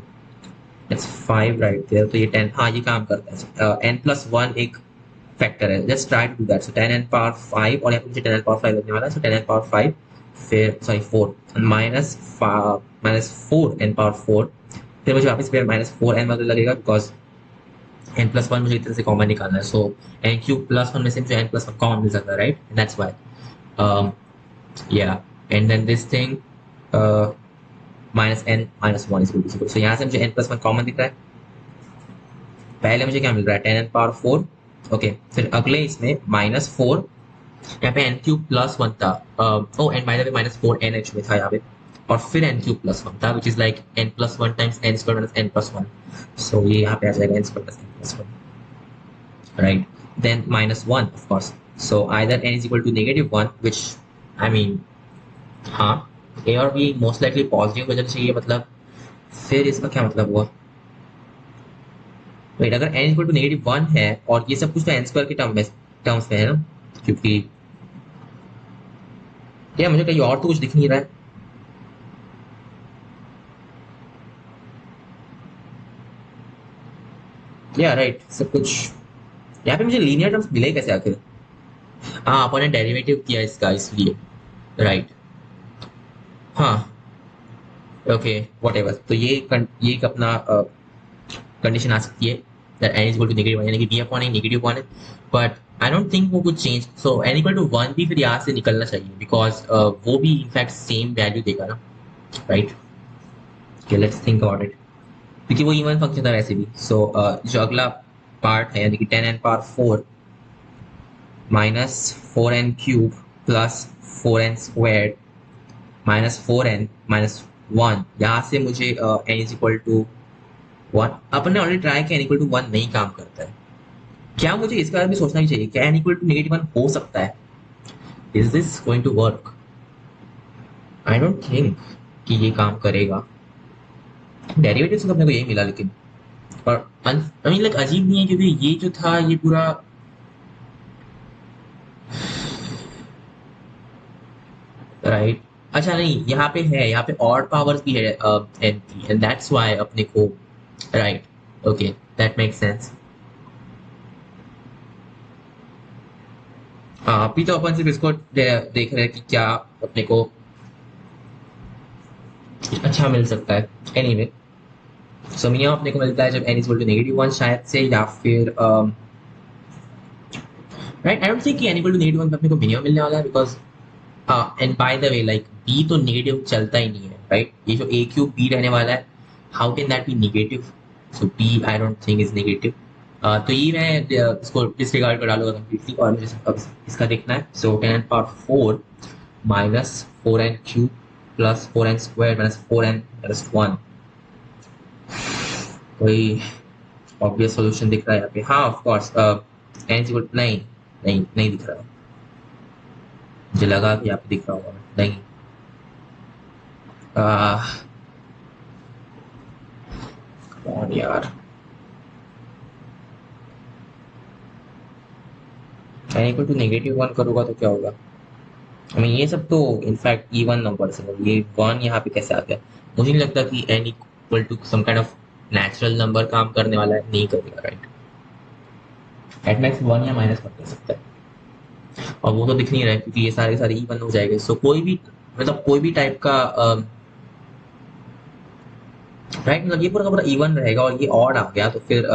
it's 5 right there। तो ये 10 हाँ ये काम करता है। n plus 1 एक फैक्टर है, let's try to do that। so 10n power 5 और यहाँ पे मुझे 10n power 5 लगने वाला है, so 10n power 5 फिर सॉरी 4 माइनस 4n power 4 फिर मुझे वापस फिर माइनस 4n मतलब लगेगा बिकॉज n plus 1 मुझे इधर से कॉमन निकालना है। सो n³ प्लस 1 में से मुझे n plus 1 कॉमन मिल सकता है, right. That's why yeah and then this thing minus n minus 1 is equal to 0। so यहाँ से मुझे n plus 1 कॉमन दिख रहा है। पहले मुझे क्या मिल रहा है 10n पावर 4 ओके, फिर अगले इसमें माइनस 4, यहाँ पे n³ प्लस 1 था, oh and by the way minus 4nh में था यहाँ पे, और फिर n³ प्लस 1 था which is like n plus 1 times n square minus n plus 1। So ये यहाँ पे आ जाएगा n square plus n plus 1 right, then minus 1 of course. So either n is equal to negative 1 which I mean हाँ ए और be most likely positive वजह चाहिए, मतलब फिर इसका क्या मतलब हुआ। वेट अगर n इक्वल टू नेगेटिव 1 है और ये सब कुछ तो n स्क्वायर के टर्म्स में है ना, क्योंकि क्या मुझे कहीं और तो कुछ दिख नहीं रहा है। या राइट सब कुछ यहाँ पे मुझे लीनियर टर्म्स मिले कैसे आखिर। हाँ अपन ने डेरिवेटिव किया इसका इसलिए, राइट। हाँ ओके वॉट एवर, तो ये एक अपना कंडीशन आ सकती है that n equal to negative 1 यानी कि b अपॉन a नेगेटिव 1 है, बट आई डोंट थिंक वो कुछ change. So n equal to 1 भी फिर यहाँ से निकलना चाहिए बिकॉज वो भी इनफैक्ट सेम वैल्यू देगा ना, right. Okay let's think about it. क्योंकि वो इवन फंक्शन था वैसे भी। सो जो अगला पार्ट है यानी कि 10n⁴ minus 4n³ plus 4n² minus 4n minus 1, यहाँ से मुझे n इज इक्वल टू 1। अपन ने ऑलरेडी ट्राई किया n इक्वल टू 1 नहीं काम करता है। क्या मुझे इसके बारे में सोचना भी चाहिए, क्या n इक्वल टू -1 हो सकता है? Is this going to work? I don't think कि ये काम करेगा। डेरिवेटिव से तो अपने को यही मिला, लेकिन और आई मीन लाइक अजीब नहीं है, क्योंकि ये जो था ये पूरा राइट। अच्छा नहीं, यहाँ पे है, यहाँ पे ऑड पावर्स भी है n की, एंड दैट्स व्हाई अपने को right. Okay, that makes sense. हाँ, अभी तो अपन सिर्फ इसको देख रहे हैं कि क्या अपने को अच्छा मिल सकता है। एनीवे, सो मिनिमम अपने को मिलता है जब n इज इक्वल टू -1 शायद से, या फिर राइट। आई डोंट थिंक कि n इक्वल टू -1 पे अपने को मिनिमम मिलने वाला है, because and by the way like b तो नेगेटिव चलता ही नहीं है, राइट। ये जो a³ b रहने वाला है, how can that be negative? So b I don't think is negative. तो ये मैं इसको डिसरिगार्ड कर डालूंगा कंप्लीटली, और मुझे अब इसका देखना है। सो 10⁴ minus 4n³ plus 4n² minus 4n minus 1। कोई ऑब्वियस सॉल्यूशन दिख रहा है यहाँ पे? हाँ ऑफ कोर्स, n इक्वल नहीं, नहीं दिख रहा है। मुझे लगा कि यहाँ पे दिख रहा होगा, नहीं। कौन यार, n इक्वल टू -1 करूँगा तो क्या होगा? I mean, ये सब तो इनफैक्ट इवन नंबर्स है, ये 1 यहाँ पे कैसे आ गया? मुझे नहीं लगता कि n equal to some kind of natural number काम करने वाला है, नहीं करेगा, राइट। एट मैक्स 1 या -1 कर सकता है, और वो तो दिख नहीं रहा है क्योंकि ये सारे सारे इवन हो जाएंगे। सो कोई भी, मतलब कोई भी टाइप का राइट, मतलब ये पूरा का पूरा इवन रहेगा, और ये ऑड आ गया तो फिर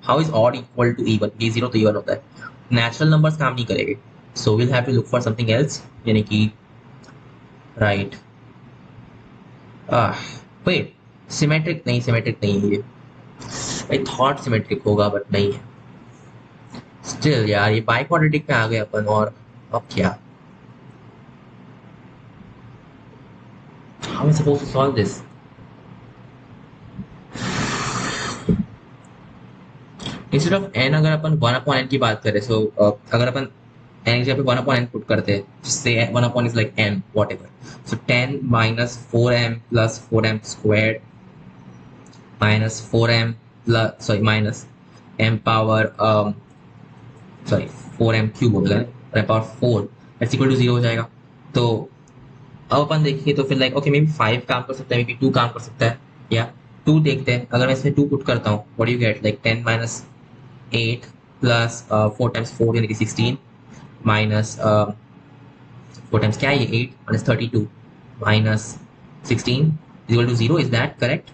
how is odd equal to even? ये जीरो तो इवन होता है, नेचुरल नंबर्स काम नहीं करेंगे। So will have to look for something else, यानी कि राइट। वेट, सिमेट्रिक नहीं, सिमेट्रिक नहीं है ये। आई थॉट सिमेट्रिक होगा बट नहीं है। स्टिल यार, ये बाई क्वाड्रेटिक पे आ गए अपन, और अब क्या? How I suppose to solve this? Instead of n, अगर अपन 1/n की बात करें, सो अगर अपन n की जगह पे 1/n पुट करते हैं, जिससे 1/n is like m whatever. So 10 minus 4m plus 4m² minus 4m plus sorry minus m power sorry 4m³ बोल रहे हैं, m power 4 is equal to 0 हो जाएगा। तो अब अपन देखिए तो फिर लाइक ओके, मे बी 5 काम कर सकता है, मे बी 2 काम कर सकता है, या 2 देखते हैं। अगर मैं इसमें 2 पुट करता हूँ, what do you get? Like 10 minus 8 plus 4 times 4 यानी कि 16 माइनस 4 टाइम्स क्या है ये 8 minus 32 minus 16 equal to 0। Is that correct?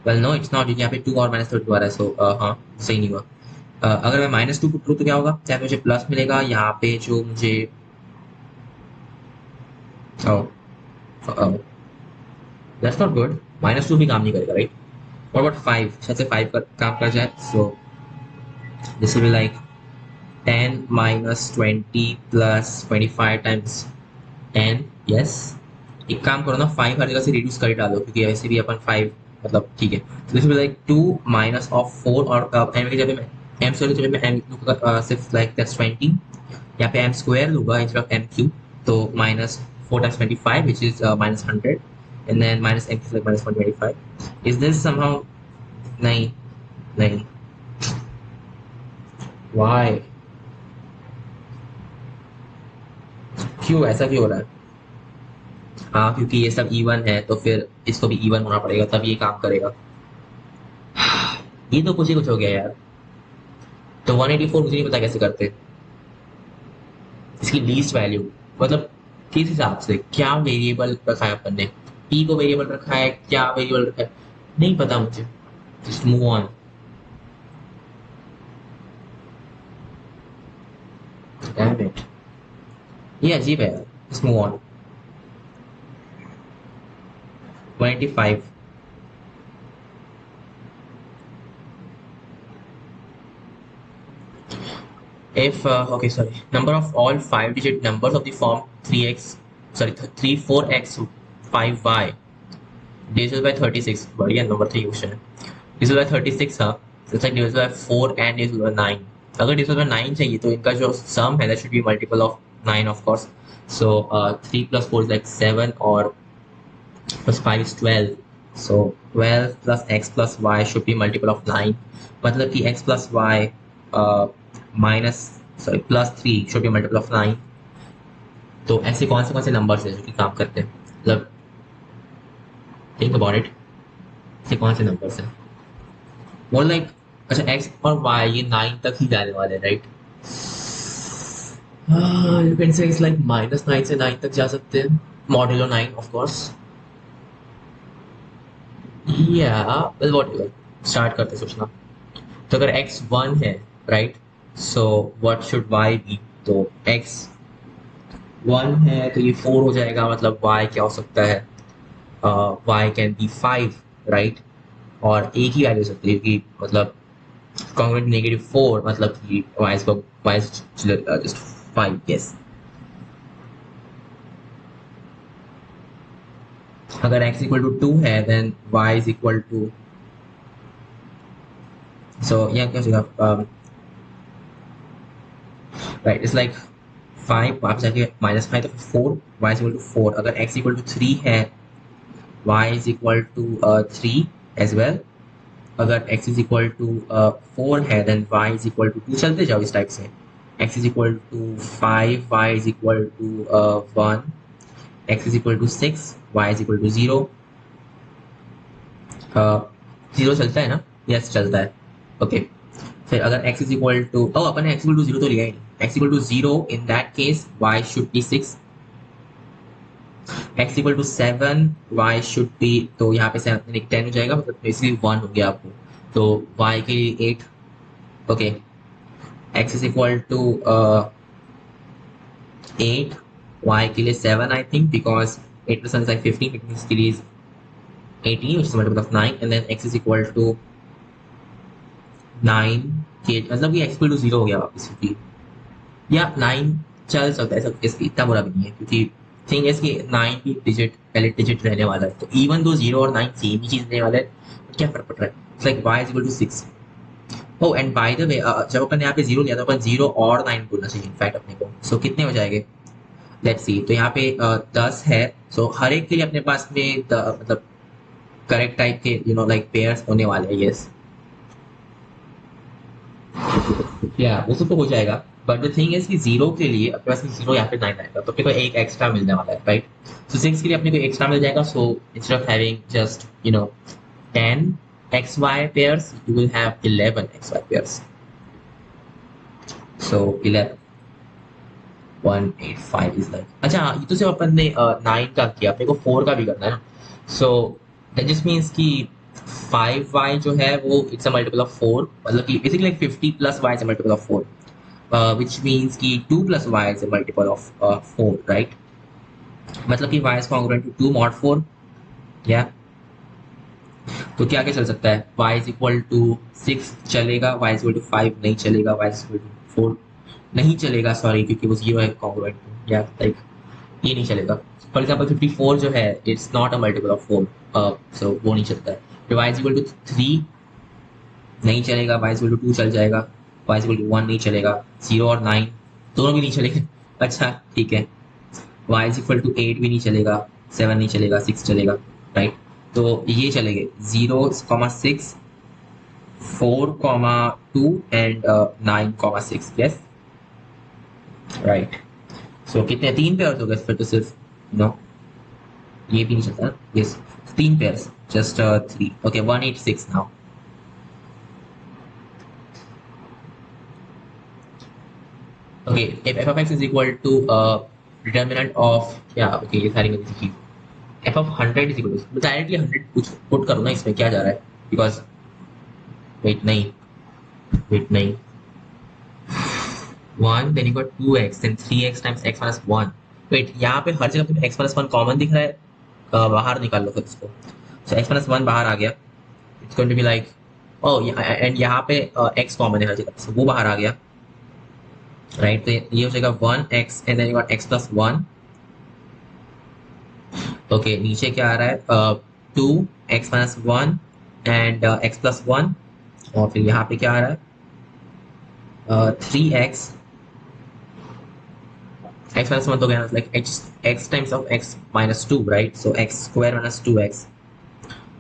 Well no it's not, क्योंकि यहाँ पे 2 और माइनस 32 आ रहा है। सो हाँ, सही नहीं हुआ। अगर मैं -2 पुट करूँ तो क्या होगा? चाहे मुझे प्लस मिलेगा यहाँ पे, जो मुझे दैट्स नॉट गुड। -2 भी काम नहीं करेगा, राइट। What about 5? शायद से 5 का काम कर जाए। So this will be like 10 minus 20 plus 25 times 10। Yes, एक काम करो ना, 5 हर जगह से रिड्यूस कर डालो, क्योंकि ऐसे भी अपन 5 मतलब ठीक है। तो this will like 2 minus of 4, और m की जगह मैं m स्क्वायर की जगह मैं m लूंगा, सिर्फ लाइक दैट्स 20। यहाँ पे m² लूंगा इंस्टेड ऑफ m³। तो minus 4 times 25 which is -100, and then minus m like -125। Is this somehow? नहीं, नहीं, वाई? क्यों ऐसा क्यों हो रहा है? हाँ, क्योंकि ये सब इवन है, तो फिर इसको भी इवन होना पड़ेगा तब ये काम करेगा। ये तो कुछ ही कुछ हो गया यार। तो 184 मुझे नहीं पता कैसे करते इसकी लीस्ट वैल्यू, मतलब किस हिसाब से, क्या वेरिएबल रखा है अपन ने? पी को वेरिएबल रखा है, क्या वेरिएबल रखा है, नहीं पता मुझे। Just move on. Damn it, ये अजीब है यार। Just move on. 185। if okay, sorry, number of all 5-digit numbers of the form 3x, sorry, 3 4x 5y divisible by 36, बढ़िया नंबर 3 क्वेश्चन है, divisible by 36 हाँ, it's like divisible by 4 and divisible by 9. अगर divisible by 9 चाहिए तो इनका जो sum है that should be multiple of 9 of course. So 3 plus 4 is like 7 or plus 5 is 12. So 12 plus x plus y should be multiple of 9. मतलब कि x plus y minus sorry plus 3 should be multiple of 9. तो ऐसे कौन से numbers हैं जो कि काम करते हैं, मतलब थिंक अबाउट इट, ऐसे कौन से नंबर्स हैं मोर लाइक, अच्छा x और y ये 9 तक ही जाने वाले हैं right, you can say it's like -9 से 9 तक जा सकते हैं, मॉड्यूलो 9 ऑफ कोर्स, या वेल व्हाटएवर, स्टार्ट करते हैं सोचना। तो अगर x 1 है right, so what should y be, तो x 1 है तो ये 4 हो जाएगा, मतलब y क्या हो सकता है, y कैन बी 5 राइट, और एक ही वैल्यू हो सकती है कि मतलब कॉन्ग्रुएंट -4 मतलब कि y is just 5 yes। अगर x इक्वल टू 2 है then y is equal to, so यहाँ क्या हो जाएगा राइट, इट्स लाइक 5 वापस जाके -5 तो 4, y इज इक्वल टू 4। अगर x इक्वल टू 3 है y is equal to 3 as well. अगर x इज इक्वल टू 4 है then y is equal to 2, चलते जाओ इस टाइप से, x is equal to 5, y is equal to 1, x is equal to 6, y is equal to 0, 0 चलता है ना, yes चलता है ओके। फिर अगर x इज इक्वल टू, अपन ने x इक्वल टू 0 तो लिया ही नहीं, x equal to 0 in that case y should be 6, x equal to 7 y should be, तो यहाँ पे 10 हो जाएगा, मतलब बेसिकली 1 हो गया आपको, तो y के लिए 8 okay. x is equal to 8, y के लिए 7 I think, because 8 plus 1 is like 15, it means it is 18 which is multiple of 9, and then x is equal to 9 के, मतलब कि x equal to 0 हो गया वापस, क्योंकि या 9 चल सकता है, सब इसकी इतना बुरा भी नहीं है, क्योंकि थिंग है कि 9 भी डिजिट पहले डिजिट रहने वाला है, तो इवन दो 0 और 9 सेम ही चीज रहने वाला है, तो क्या फर्क पड़ रहा है, it's like y is equal to 6। Oh and by the way जब अपन ने यहाँ पे 0 लिया था, अपन 0 और 9 बोलना चाहिए इनफैक्ट अपने को, सो कितने हो जाएंगे लेट्स सी, तो यहाँ पे 10 है, सो हर एक के लिए अपने पास में मतलब करेक्ट टाइप के यू नो लाइक पेयर्स होने वाले हैं, यस या वो सब तो हो जाएगा, बट द थिंग इज कि 0 के लिए अपने पास 0 यहाँ पे 9 आएगा, तो अपने को एक एक्स्ट्रा मिलने वाला है राइट, सो 6 के लिए अपने को एक्स्ट्रा मिल जाएगा, so instead of having just you know 10 xy pairs you will have 11 xy pairs, so 11 185 is like, अच्छा ये तो सिर्फ अपन ने 9 का किया, अपने को 4 का भी करना है ना, सो दैट जस्ट मीन्स कि 5y जो है वो इट्स अ मल्टीपल ऑफ 4, मतलब कि basically like 50 plus y is a multiple of 4, which means कि 2 plus y is a multiple of 4 right, मतलब कि y is congruent to 2 mod 4 या, तो क्या क्या चल सकता है, y इज इक्वल टू 6 चलेगा, y इज इक्वल टू 5 नहीं चलेगा, y इज इक्वल टू 4 नहीं चलेगा, सॉरी क्योंकि वो 0 है कॉन्ग्रुएंट या लाइक ये नहीं चलेगा, फॉर एग्जाम्पल 54 जो है it's not a multiple of 4, सो वो नहीं चलता है। फिर y इज इक्वल टू 3 नहीं चलेगा, y इज इक्वल टू 2 चल जाएगा, y इज इक्वल टू 1 नहीं चलेगा, 0 और 9 दोनों भी नहीं चलेंगे, अच्छा ठीक है, y इज इक्वल टू 8 भी नहीं चलेगा, 7 नहीं चलेगा, 6 चलेगा राइट, तो ये चलेंगे 0,6 4,2 एंड 9,6 यस राइट, सो कितने 3 पेयर हो गए फिर तो सिर्फ नो ये भी नहीं चलता ना, yes 3 pairs just 3 okay 186 now. Okay if f of x is equal to determinant of क्या, ओके ये सारी मेरी चीज, f of 100 is equal to, directly 100 कुछ पुट करो ना, इसमें क्या जा रहा है, बिकॉज वेट नहीं 1 then you got 2x then 3x times x minus 1, wait यहाँ पे हर जगह तुम्हें x minus 1 कॉमन दिख रहा है, बाहर निकाल लो फिर इसको, सो x minus 1 बाहर आ गया, it's going to be like oh and यहाँ पे x कॉमन है हर जगह, so वो बाहर आ गया, राइट। तो ये हो जाएगा 1x and then you got x plus 1। Okay, नीचे क्या आ रहा है? 2x minus 1 and x plus 1। और फिर यहाँ पे क्या आ रहा है? 3x x minus 1 तो क्या like x times of x minus 2, right? So x square minus 2x।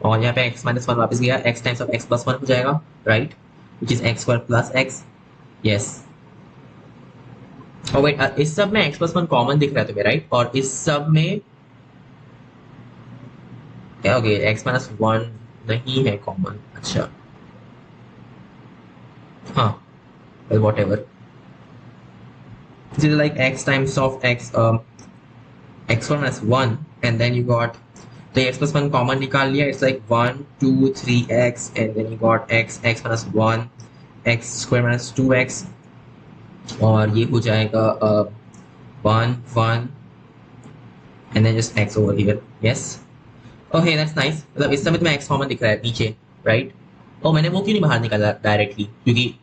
और यहाँ पे x minus 1 वापस गया, x times of x plus 1 हो जाएगा, right? Which is x square plus x। yes। और वेट, इस सब में x plus 1 कॉमन दिख रहा है तुम्हें, राइट? और इस सब में क्या हो गया? x minus 1 नहीं है कॉमन। अच्छा, हाँ, well whatever। This is like x times of x x1 minus 1 and then you got the x plus 1 common निकाल लिया। it's like 1 2 3x and then you got x minus 1 x square minus 2x। और ये हो जाएगा 1 1 and then just x over here। yes। okay, that's nice। मतलब इस समय तो मैं x कॉमन दिख रहा है नीचे, राइट? और मैंने वो क्यों नहीं बाहर निकाला डायरेक्टली, क्योंकि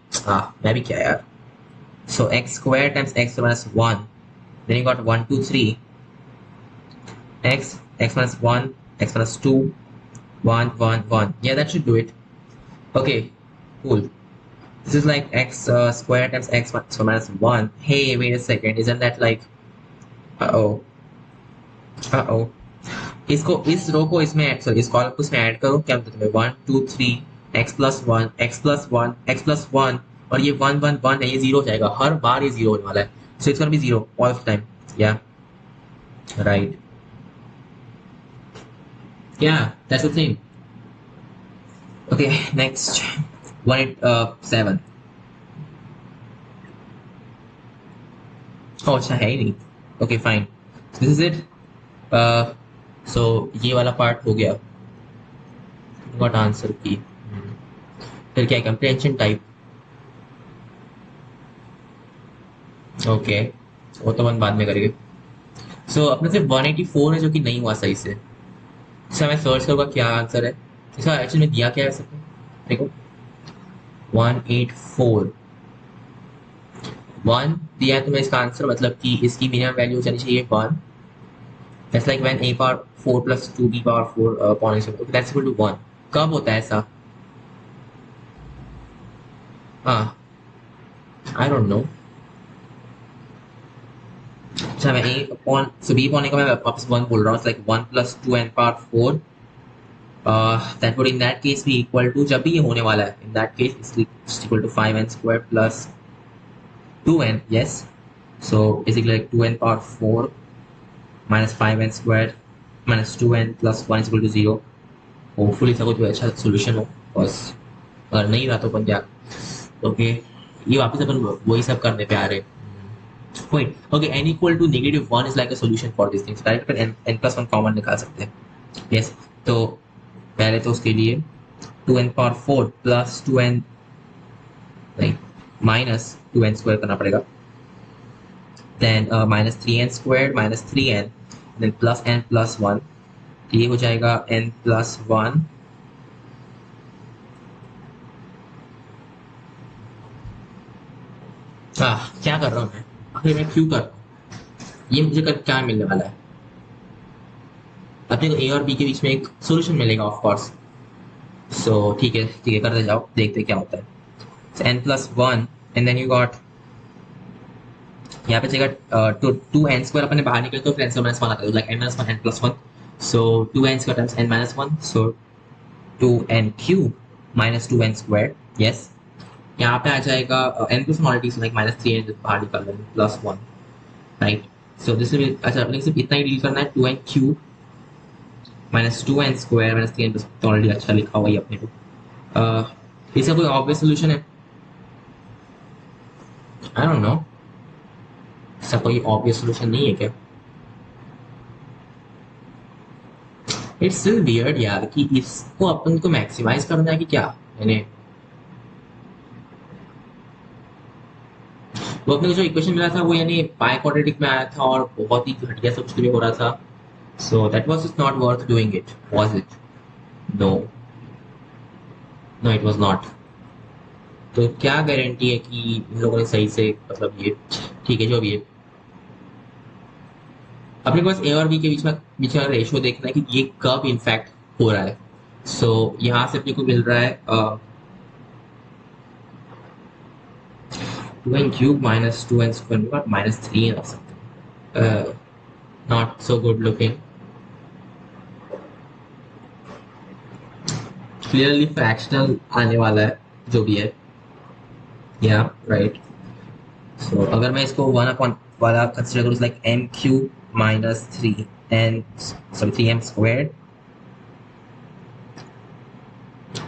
मैं भी क्या यार। so x square times x minus 1 then you got 1 2 3 x minus 1 x minus 2 1 1 1। yeah, that should do it। okay, cool। this is like x square times x minus 1। hey, wait a second, isn't that like uh-oh uh-oh। इसको, इस रो को इसमें, sorry इस column को इसमें add करो। क्या मतलब है? 1 2 3 x plus 1 x plus 1 x plus 1 और ये 1 1 1 है, ये जीरो हो जाएगा। हर बार ये जीरो होने वाला है। So it's gonna be zero all of time. Yeah right, yeah that's the thing. Okay, next 187। Oh अच्छा, है ही नहीं। Okay fine, this is it. So ये वाला पार्ट हो गया। व्हाट आंसर की। फिर क्या कंप्रेंशन टाइप। ओके, वो तो हम बाद में करेंगे। सो अपने से 184 है जो कि नहीं हुआ सही से। इसका मैं सर्च करूँगा क्या आंसर है। इसका एक्चुअली में दिया क्या है सबको, देखो 184 1 दिया है तुम्हें इसका आंसर, मतलब कि इसकी मिनिमम वैल्यू जानी चाहिए 1। That's like when a power 4 plus 2b power 4 upon is okay, that's equal to 1। कब होता है ऐसा? हाँ, आई डोंट नो। अच्छा, मैं a अपॉन b अपॉन का मैं वापस 1 बोल रहा हूँ। Like 1 plus 2n power 4 that would in that case be equal to, जब भी ये होने वाला है, in that case it's equal to 5n square plus 2n। yes। so basically like 2n power 4 minus 5n squared minus 2n plus 1 is equal to 0। Hopefully इसका कोई अच्छा solution हो, बस अगर नहीं रहा तो अपन क्या। ओके, ये वापस अपन वही सब करने पे आ रहे। Wait, okay, n equal to negative 1 is like a solution for these things, right? पर n plus 1 कॉमन निकाल सकते हैं। yes। तो पहले तो उसके लिए 2n पावर 4 प्लस 2n नहीं माइनस 2n स्क्वायर करना पड़ेगा। Then minus 3n square minus 3n then plus n plus 1। ये हो जाएगा n प्लस 1। क्या कर रहा हूँ मैं आखिर, मैं क्यों कर रहा हूँ ये? मुझे कल क्या मिलने वाला है? अपने को ए और बी के बीच में एक सोल्यूशन मिलेगा ऑफ कोर्स। सो ठीक है, करते जाओ, देखते क्या होता है। n plus 1 and then you got यहाँ पे चाहिए टू एन स्क्वायर अपने बाहर निकले तो फिर एन स्क्वायर माइनस 1 आता है, like n minus 1 n plus 1। सो 2n square times n minus 1, सो 2n cube minus 2n square. Yes, यहाँ पे आ जाएगा n plus 1 already, so like minus 3n बाहर निकाल रहे हैं plus 1, right? So this will, अच्छा अपने सिर्फ इतना ही डील करना है, 2n cube minus 2n square minus 3n plus, तो ऑलरेडी अच्छा लिखा हुआ है अपने को। इसका कोई ऑब्वियस सोल्यूशन है? आई डोंट नो, इसका कोई ऑब्वियस सोल्यूशन नहीं है क्या? इट्स स्टिल वियर्ड यार कि इसको अपन को मैक्सिमाइज करना है कि क्या। यानी वो अपने को जो इक्वेशन मिला था वो यानी पाई क्वाड्रेटिक में आया था और बहुत ही घटिया सब कुछ भी हो रहा था। So that was just not worth doing it, was it? No, no it was not. तो क्या गारंटी है कि इन लोगों ने सही से मतलब ये ठीक है जो भी है अपने पास ए और बी के बीच में रेशियो देखना है कि ये कब इनफैक्ट हो रहा है। सो यहाँ से अपने को मिल रहा है 2n³ माइनस 2n² माइनस 3 रख सकते हैं। Not so good looking. Clearly fractional आने वाला है जो भी है। या राइट। सो अगर मैं इसको 1 अपॉन वाला कंसिडर करूँ like m³ minus 3m²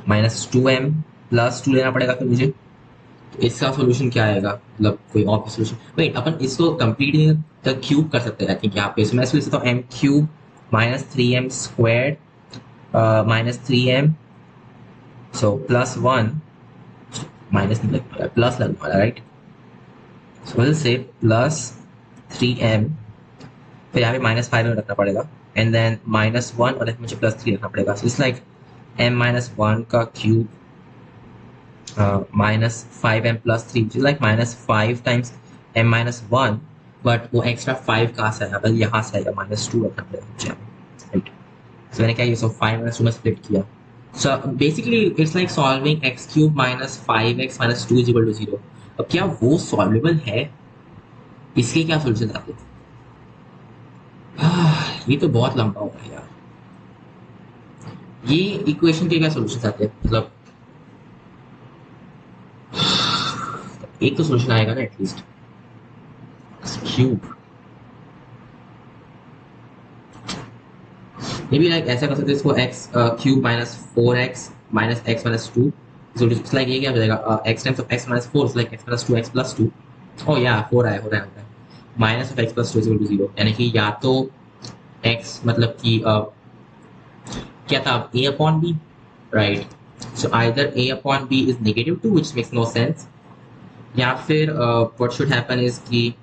minus 2m plus 2 लेना पड़ेगा फिर मुझे। तो इसका सोल्यूशन क्या आएगा, मतलब कोई और सोल्यूशन। वेट, अपन इसको कंप्लीट तक क्यूब कर सकते हैं आई थिंक यहाँ पे। मैं इसको लिख सकता हूँ m³ minus 3m² minus 3m so plus 1 minus नहीं लगने वाला प्लस लगने वाला right. So will say plus 3m फिर यहाँ पे माइनस 5 में रखना पड़ेगा एंड देन माइनस 1 और मुझे प्लस 3 रखना पड़ेगा। सो इट्स लाइक m-1 का cube minus 5m plus 3 which is like minus 5 times m minus 1 but वो एक्स्ट्रा 5 कहाँ से आया, बल यहाँ से आएगा माइनस 2 रखना पड़ेगा मुझे राइट। सो मैंने क्या ये सब 5 माइनस 2 में स्प्लिट किया। So basically it's like solving x³ minus 5x minus 2 is equal to 0। अब क्या वो सॉल्वेबल है, इसके क्या सोल्यूशन आते हैं? ये तो बहुत लंबा हो गया यार। ये इक्वेशन के क्या सोल्यूशन आते हैं, मतलब एक तो सोल्यूशन आएगा ना at least. Cube maybe like ऐसा कर सकते हैं इसको x³ minus 4x minus x minus 2 so it's like ये क्या हो जाएगा x times of x minus 4 like x plus 2 x plus 2। Oh या हो रहा है minus of x plus 2 is equal to 0 यानी कि या तो x मतलब कि क्या था a upon b right. So either a upon b is negative 2 which makes no sense, या फिर व्हाट शुड हैपन इज कि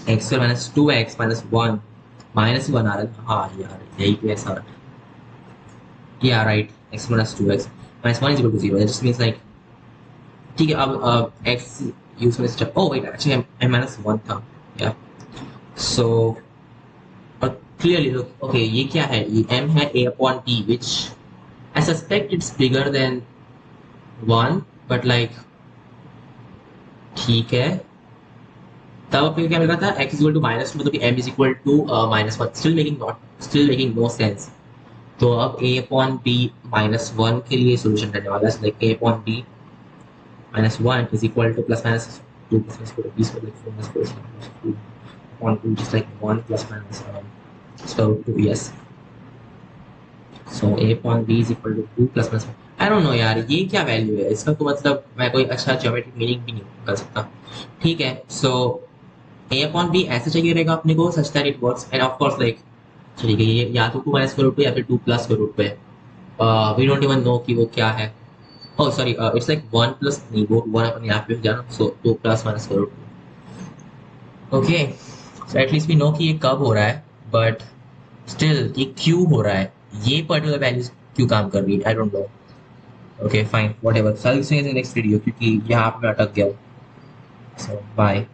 x² minus 2x minus 1 minus 1 आ रहा है। हाँ यार यही तो ऐसा या right x minus 2x minus 1 is equal to 0 just means like ठीक है। अब x यूज में step oh wait actually m minus 1 था या सो क्लियरली लुक ओके ये क्या है, ये m है a upon t which I suspect it's bigger than 1 but like ठीक है। तब अपने क्या मिल रहा था x इक्वल टू माइनस 2 मतलब m is equal to minus 1 still making no sense. तो अब a अपॉन b माइनस 1 के लिए सोल्यूशन रहने वाला है like a upon b minus 1 is equal to plus minus 2 plus minus 4 b square like 4 minus 4 upon 2 just like 1 plus minus square root 2 yes so a upon b is equal to 2 plus minus I don't know यार ये क्या value है इसका, तो मतलब मैं कोई अच्छा ज्योमेट्रिक मीनिंग भी नहीं कर सकता। ठीक है सो a अपॉन b ऐसे चाहिए रहेगा अपने को such that it works end of course like ठीक है ये या तो 2 माइनस स्क्वायर रूट पे या फिर 2 प्लस स्क्वायर रूट पे वी डोंट इवन नो कि वो क्या है। Oh sorry it's like 1 plus नहीं वो 1 अपन यहाँ पे जाना so 2 plus minus square root. Okay so at least we know कि ये कब हो रहा है बट स्टिल ये क्यों हो रहा है, ये पर्टिकुलर वैल्यूज क्यों काम कर रही है आई don't no. Okay fine whatever, चल नेक्स्ट वीडियो क्योंकि यहाँ पे मैं अटक गया। सो बाय।